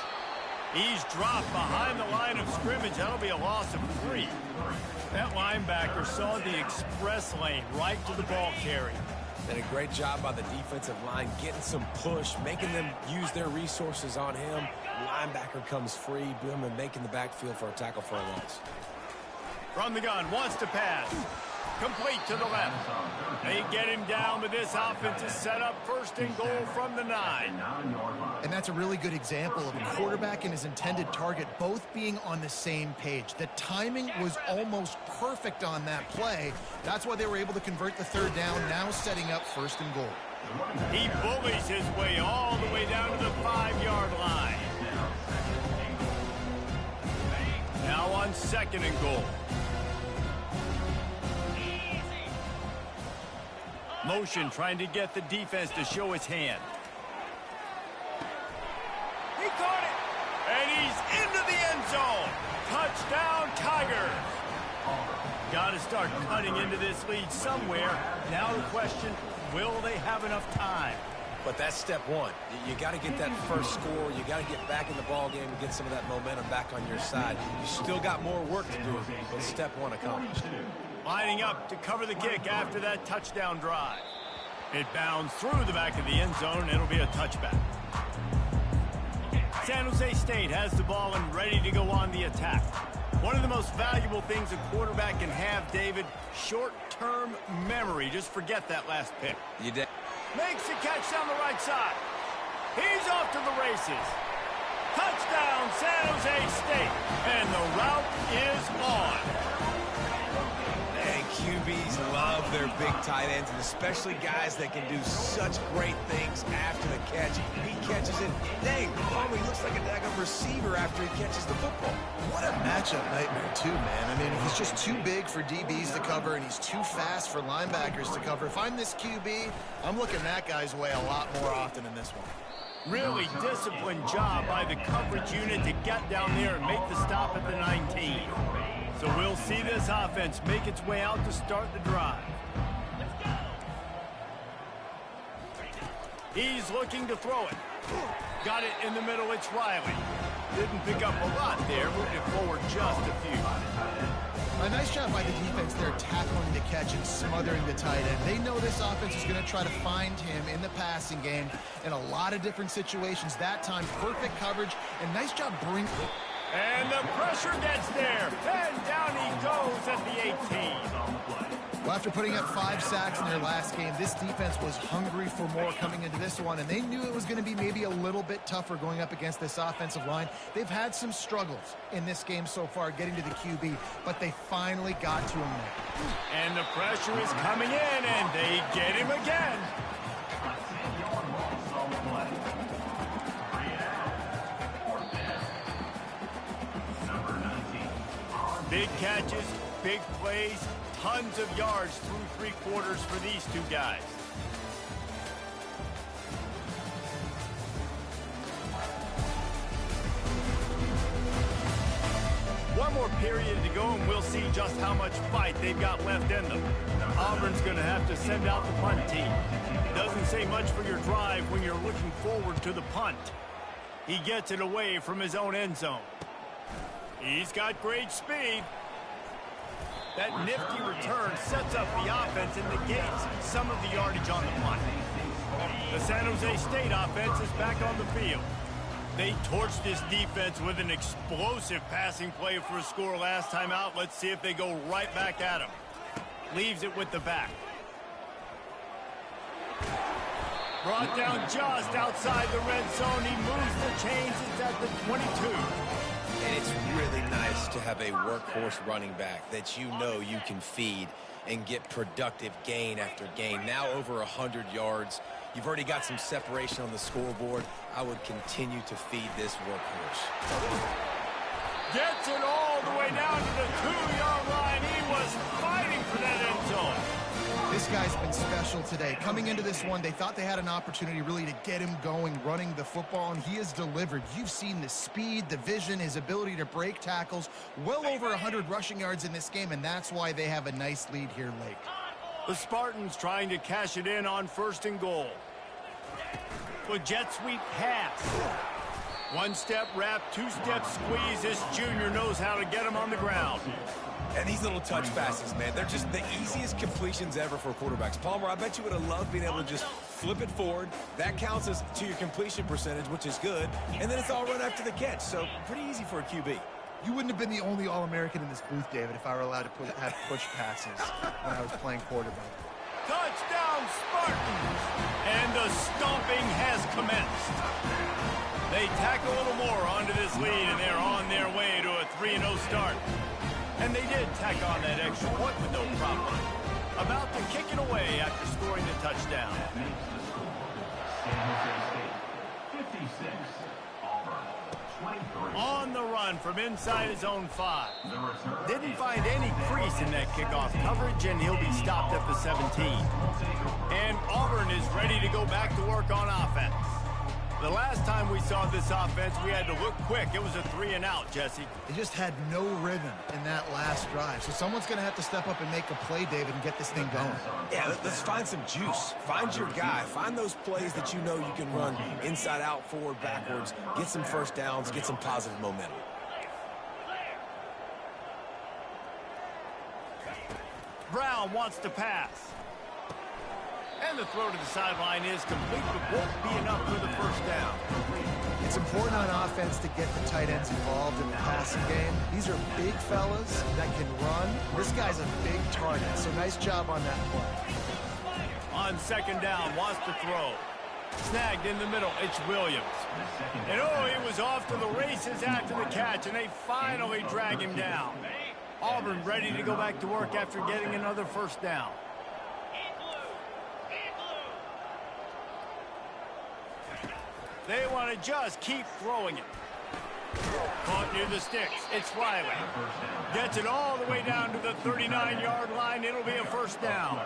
He's dropped behind the line of scrimmage. That'll be a loss of 3. That linebacker saw the express lane right to the ball carrier. And a great job by the defensive line, getting some push, making them use their resources on him. Linebacker comes free, boom, and making the backfield for a tackle for a loss. From the gun, wants to pass. Complete to the left. They get him down, but this offense is set up first and goal from the 9. And that's a really good example of a quarterback and his intended target both being on the same page. The timing was almost perfect on that play. That's why they were able to convert the 3rd down, now setting up first and goal. He bullies his way all the way down to the 5-yard line. Now on 2nd and goal. Motion trying to get the defense to show his hand. He caught it! And he's into the end zone! Touchdown, Tigers! Got to start cutting into this lead somewhere. Now the question, will they have enough time? But that's step one. You got to get that first score. You got to get back in the ball game and get some of that momentum back on your side. You still got more work to do, but step one accomplished. Lining up to cover the kick after that touchdown drive. It bounds through the back of the end zone, and it'll be a touchback. San Jose State has the ball and ready to go on the attack. One of the most valuable things a quarterback can have, David, short-term memory. Just forget that last pick. You did. Makes the catch down the right side. He's off to the races. Touchdown, San Jose State. And the route is on. And QBs love their big tight ends, and especially guys that can do such great things after the catch. He catches it. Dang, he looks like a daggone receiver after he catches the football. What a matchup nightmare, too, man. I mean, he's just too big for DBs to cover, and he's too fast for linebackers to cover. If I'm this QB, I'm looking that guy's way a lot more often in this one. Really disciplined job by the coverage unit to get down there and make the stop at the 19. So we'll see this offense make its way out to start the drive. He's looking to throw it. Got it in the middle, it's Riley. Didn't pick up a lot there, moved it forward just a few. A nice job by the defense there, tackling the catch and smothering the tight end. They know this offense is going to try to find him in the passing game in a lot of different situations. That time, perfect coverage, and nice job bringing... And the pressure gets there, and down he goes at the 18. Well, after putting up 5 sacks in their last game, this defense was hungry for more coming into this one, and they knew it was going to be maybe a little bit tougher going up against this offensive line. They've had some struggles in this game so far getting to the QB, but they finally got to him there. And the pressure is coming in, and they get him again. Big catches, big plays, tons of yards through 3 quarters for these two guys. One more period to go, and we'll see just how much fight they've got left in them. Auburn's going to have to send out the punt team. Doesn't say much for your drive when you're looking forward to the punt. He gets it away from his own end zone. He's got great speed. That nifty return sets up the offense and negates some of the yardage on the punt. The San Jose State offense is back on the field. They torched this defense with an explosive passing play for a score last time out. Let's see if they go right back at him. Leaves it with the back. Brought down just outside the red zone. He moves the chains. It's at the 22. And it's really nice to have a workhorse running back that you know you can feed and get productive gain after gain. Now over 100 yards. You've already got some separation on the scoreboard. I would continue to feed this workhorse. Gets it all the way down to the 2-yard line. He was fighting for that end zone. This guy's been special today. Coming into this one, they thought they had an opportunity really to get him going, running the football, and he has delivered. You've seen the speed, the vision, his ability to break tackles. Well over 100 rushing yards in this game, and that's why they have a nice lead here late. The Spartans trying to cash it in on 1st and goal. With jet sweep pass. One-step wrap, two-step squeeze. This junior knows how to get him on the ground. And these little touch passes, man, they're just the easiest completions ever for quarterbacks. Palmer, I bet you would have loved being able to just flip it forward. That counts as to your completion percentage, which is good. And then it's all run after the catch, so pretty easy for a QB. You wouldn't have been the only All-American in this booth, David, if I were allowed to have push passes when I was playing quarterback. Touchdown, Spartans! And the stomping has commenced. They tack a little more onto this lead, and they're on their way to a 3-0 start. And they did tack on that extra point with no problem. About to kick it away after scoring the touchdown. On the run from inside his own 5. Didn't find any crease in that kickoff coverage, and he'll be stopped at the 17. And Auburn is ready to go back to work on offense. The last time we saw this offense, we had to look quick. It was a 3-and-out, Jesse. They just had no rhythm in that last drive. So someone's going to have to step up and make a play, David, and get this thing going. Yeah, let's find some juice. Find your guy. Find those plays that you know you can run inside out, forward, backwards. Get some first downs. Get some positive momentum. Brown wants to pass. And the throw to the sideline is complete, but won't be enough for the first down. It's important on offense to get the tight ends involved in the passing game. These are big fellas that can run. This guy's a big target, so nice job on that play. On second down, wants to throw. Snagged in the middle, it's Williams. And oh, he was off to the races after the catch, and they finally drag him down. Auburn ready to go back to work after getting another first down. They want to just keep throwing it. Caught near the sticks. It's Riley. Gets it all the way down to the 39-yard line. It'll be a first down.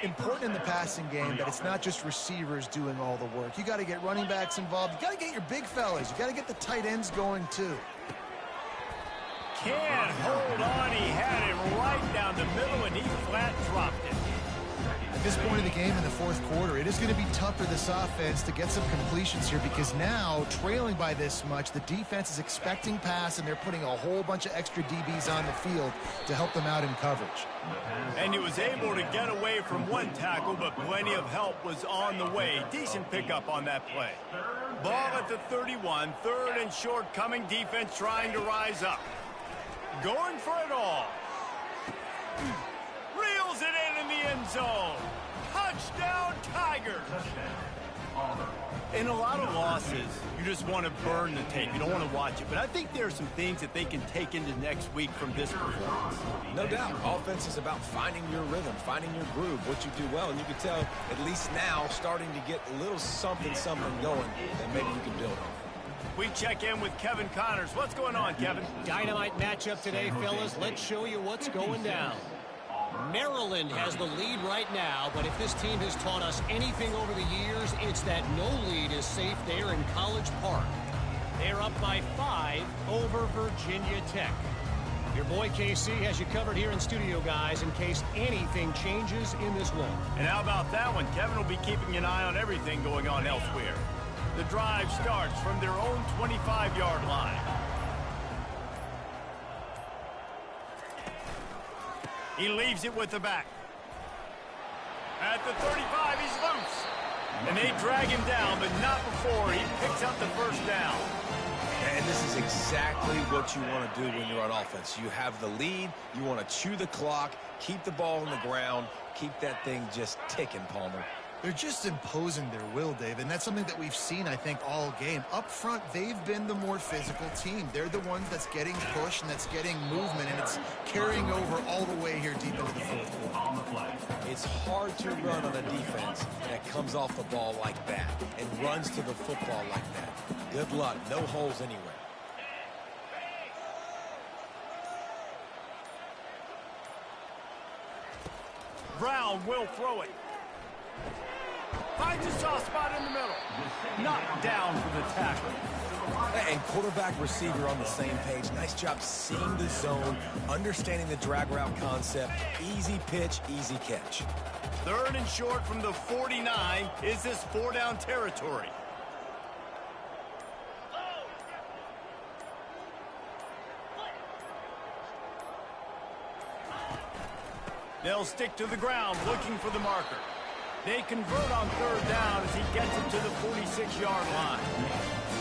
Important in the passing game that it's not just receivers doing all the work. You got to get running backs involved. You got to get your big fellas. You got to get the tight ends going too. Can't hold on. He had it right down the middle, and he flat dropped it. At this point in the game in the fourth quarter, it is going to be tough for this offense to get some completions here because now, trailing by this much, the defense is expecting pass, and they're putting a whole bunch of extra DBs on the field to help them out in coverage. And he was able to get away from one tackle, but plenty of help was on the way. Decent pickup on that play. Ball at the 31, third and short coming, defense trying to rise up. Going for it all. Reels it in the end zone. Touchdown, Tigers. In a lot of losses, you just want to burn the tape. You don't want to watch it. But I think there are some things that they can take into next week from this performance. No doubt. Offense is about finding your rhythm, finding your groove, what you do well. And you can tell, at least now, starting to get a little something going that maybe you can build on. We check in with Kevin Connors. What's going on, Kevin? Dynamite matchup today, fellas. Let's show you what's going down. Maryland has the lead right now, but if this team has taught us anything over the years, it's that no lead is safe there in College Park. They're up by 5 over Virginia Tech. Your boy KC has you covered here in studio, guys, in case anything changes in this one. And how about that one? Kevin will be keeping an eye on everything going on elsewhere. The drive starts from their own 25-yard line. He leaves it with the back. At the 35, he's loose. And they drag him down, but not before he picks up the first down. And this is exactly what you want to do when you're on offense. You have the lead. You want to chew the clock, keep the ball on the ground, keep that thing just ticking, Palmer. They're just imposing their will, Dave, and that's something that we've seen, I think, all game. Up front, they've been the more physical team. They're the ones that's getting pushed and that's getting movement, and it's carrying over all the way here deep into the fourth quarter. It's hard to run on a defense that comes off the ball like that and runs to the football like that. Good luck. No holes anywhere. Brown will throw it. Finds a soft spot in the middle. Knocked down for the tackle. And quarterback receiver on the same page. Nice job seeing the zone, understanding the drag route concept. Easy pitch, easy catch. Third and short from the 49. Is this 4-down territory? They'll stick to the ground looking for the marker. They convert on third down as he gets it to the 46-yard line.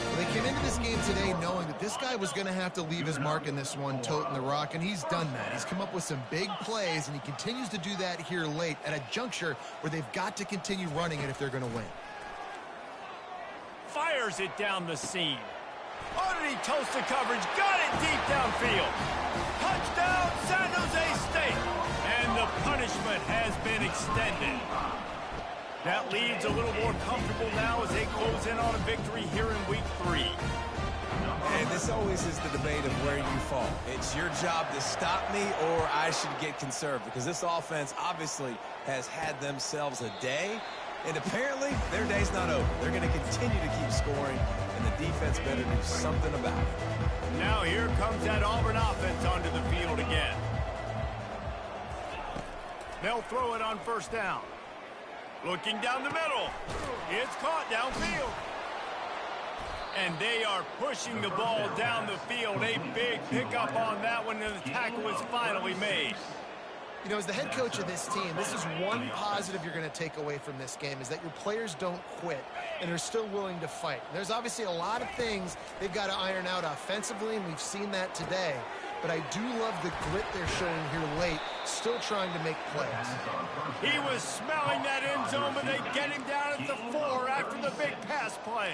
Well, they came into this game today knowing that this guy was going to have to leave his mark in this one, toting the rock, and he's done that. He's come up with some big plays, and he continues to do that here late at a juncture where they've got to continue running it if they're going to win. Fires it down the seam. Oh, did he toast the coverage? Got it deep downfield. Touchdown, San Jose State. And the punishment has been extended. That lead's a little more comfortable now as they close in on a victory here in week 3. And this always is the debate of where you fall. It's your job to stop me or I should get conserved, because this offense obviously has had themselves a day, and apparently their day's not over. They're going to continue to keep scoring, and the defense better do something about it. Now here comes that Auburn offense onto the field again. They'll throw it on first down. Looking down the middle. It's caught downfield. And they are pushing the ball down the field. A big pickup on that one, and the tackle is finally made. You know, as the head coach of this team, this is one positive you're going to take away from this game, is that your players don't quit and are still willing to fight. There's obviously a lot of things they've got to iron out offensively, and we've seen that today. But I do love the grit they're showing here late, still trying to make plays. He was smelling that end zone, but they get him down at the 4 after the big pass play.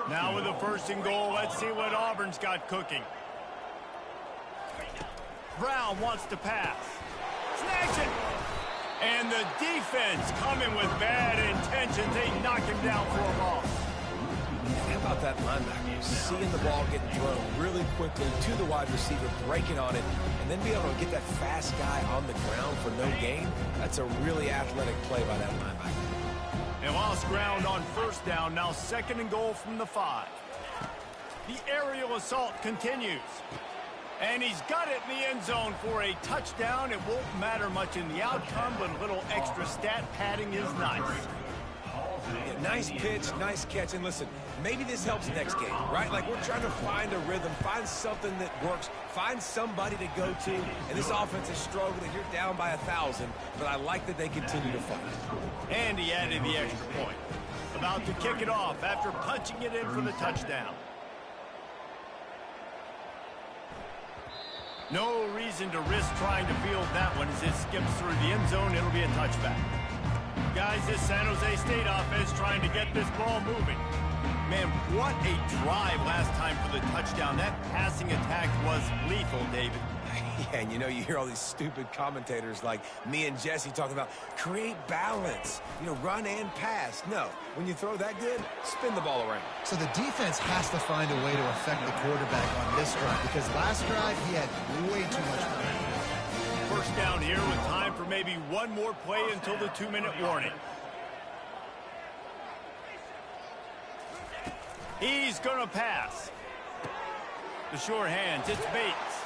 Now with the 1st and goal, let's see what Auburn's got cooking. Brown wants to pass. Snags it. And the defense coming with bad intentions. They knock him down for a loss. How about that linebacker? Seeing the ball getting thrown really quickly to the wide receiver, breaking on it, and then be able to get that fast guy on the ground for no gain. That's a really athletic play by that linebacker. They lost ground on first down. Now 2nd and goal from the 5. The aerial assault continues. And he's got it in the end zone for a touchdown. It won't matter much in the outcome, but a little extra stat padding is nice. Yeah, nice pitch, nice catch. And listen, maybe this helps next game, right? Like, we're trying to find a rhythm, find something that works, find somebody to go to. And this offense is struggling. You're down by 1,000, but I like that they continue to fight. And he added the extra point. About to kick it off after punching it in for the touchdown. No reason to risk trying to field that one as it skips through the end zone. It'll be a touchback. Guys, this San Jose State offense trying to get this ball moving. Man, what a drive last time for the touchdown. That passing attack was lethal, David. Yeah, and you know, you hear all these stupid commentators like me and Jesse talking about create balance, you know, run and pass. No, when you throw that good, spin the ball around. So the defense has to find a way to affect the quarterback on this drive, because last drive he had way too much time. First down here with time for maybe one more play until the 2-minute warning. He's going to pass. The short hands, it's Bates.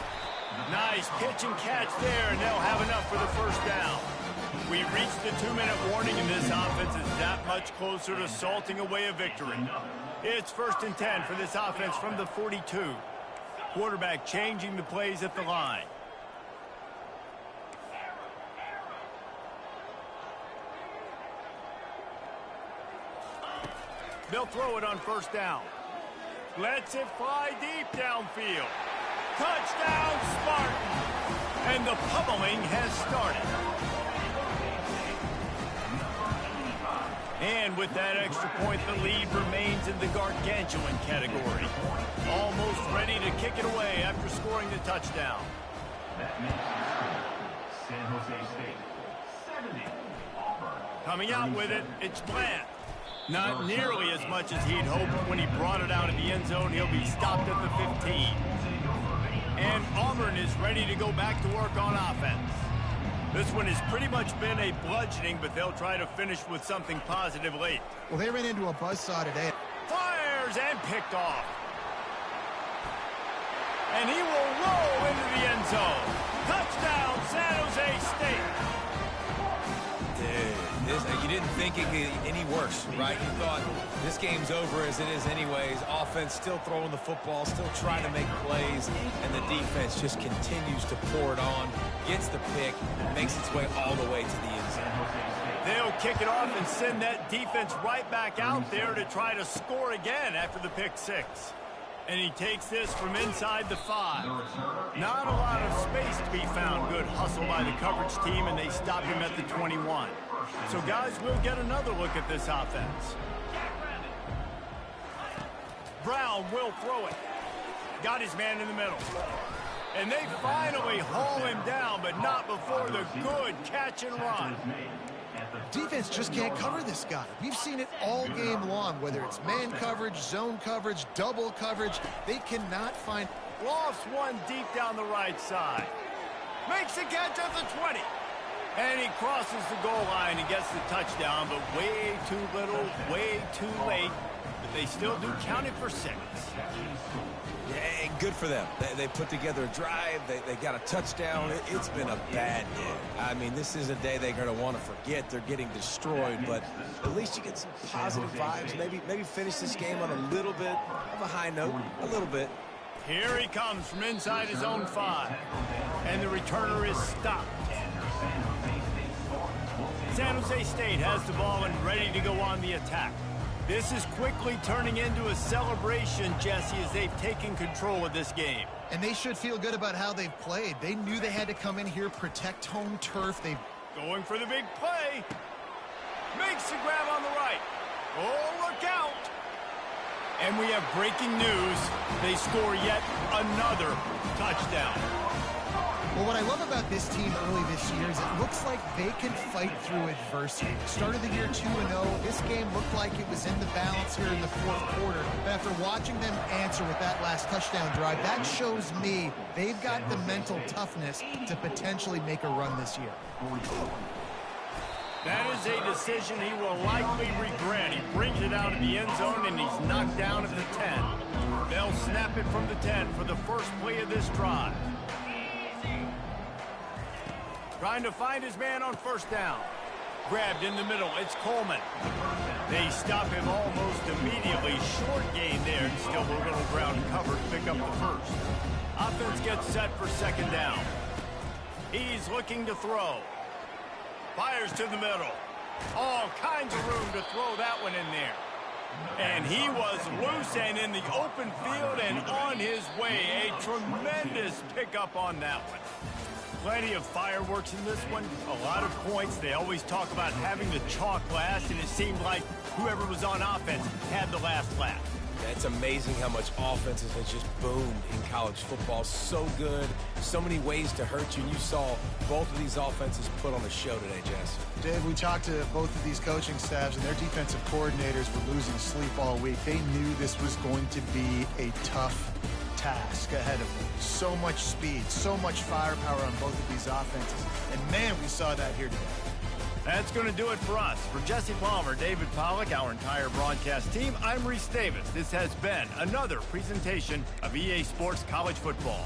Nice pitch and catch there, and they'll have enough for the first down. We reached the 2-minute warning, and this offense is that much closer to salting away a victory. It's 1st and 10 for this offense from the 42. Quarterback changing the plays at the line. They'll throw it on first down. Lets it fly deep downfield. Touchdown, Spartan! And the pummeling has started. And with that extra point, the lead remains in the gargantuan category. Almost ready to kick it away after scoring the touchdown. San Jose State, 70. Auburn. Coming out with it, it's Bland. Not nearly as much as he'd hoped. When he brought it out of the end zone, he'll be stopped at the 15. And Auburn is ready to go back to work on offense. This one has pretty much been a bludgeoning, but they'll try to finish with something positive late. Well, they ran into a buzzsaw today. Fires and picked off. And he will roll into the end zone. Touchdown, San Jose State. Dude, You didn't think it could get any worse, right? You thought this game's over as it is anyways. Offense still throwing the football, still trying to make plays, and the defense just continues to pour it on, gets the pick, makes its way all the way to the end zone. They'll kick it off and send that defense right back out there to try to score again after the pick six. And he takes this from inside the 5. Not a lot of space to be found. Good hustle by the coverage team, and they stop him at the 21. So, guys, we'll get another look at this offense. Brown will throw it. Got his man in the middle. And they finally haul him down, but not before the good catch and run. Defense just can't cover this guy. We've seen it all game long, whether it's man coverage, zone coverage, double coverage. They cannot find... Lofts one deep down the right side. Makes the catch at the 20. And he crosses the goal line and gets the touchdown, but way too little, way too late. But they still do count it for 6. Yeah, and good for them. They put together a drive. They got a touchdown. It's been a bad day. I mean, this is a day they're going to want to forget. They're getting destroyed, but at least you get some positive vibes. Maybe finish this game on a little bit of a high note, a little bit. Here he comes from inside his own 5, and the returner is stopped. San Jose State has the ball and ready to go on the attack. This is quickly turning into a celebration, Jesse, as they've taken control of this game. And they should feel good about how they've played. They knew they had to come in here, protect home turf. Going for the big play. Makes the grab on the right. Oh, look out. And we have breaking news. They score yet another touchdown. Well, what I love about this team early this year is it looks like they can fight through adversity. Started the year 2-0. This game looked like it was in the balance here in the fourth quarter. But after watching them answer with that last touchdown drive, that shows me they've got the mental toughness to potentially make a run this year. That is a decision he will likely regret. He brings it out of the end zone, and he's knocked down at the 10. They'll snap it from the 10 for the first play of this drive. Trying to find his man on first down. Grabbed in the middle. It's Coleman. They stop him almost immediately. Short gain there. And still a little ground cover to pick up the first. Offense gets set for second down. He's looking to throw. Fires to the middle. All kinds of room to throw that one in there. And he was loose and in the open field and on his way. A tremendous pickup on that one. Plenty of fireworks in this one. A lot of points. They always talk about having the chalk last, and it seemed like whoever was on offense had the last laugh. Yeah, it's amazing how much offenses has just boomed in college football. So good. So many ways to hurt you. And you saw both of these offenses put on a show today, Jess. Dave, we talked to both of these coaching staffs, and their defensive coordinators were losing sleep all week. They knew this was going to be a tough task ahead of them. So much speed, so much firepower on both of these offenses. And, man, we saw that here today. That's going to do it for us. For Jesse Palmer, David Pollack, our entire broadcast team, I'm Reese Davis. This has been another presentation of EA Sports College Football.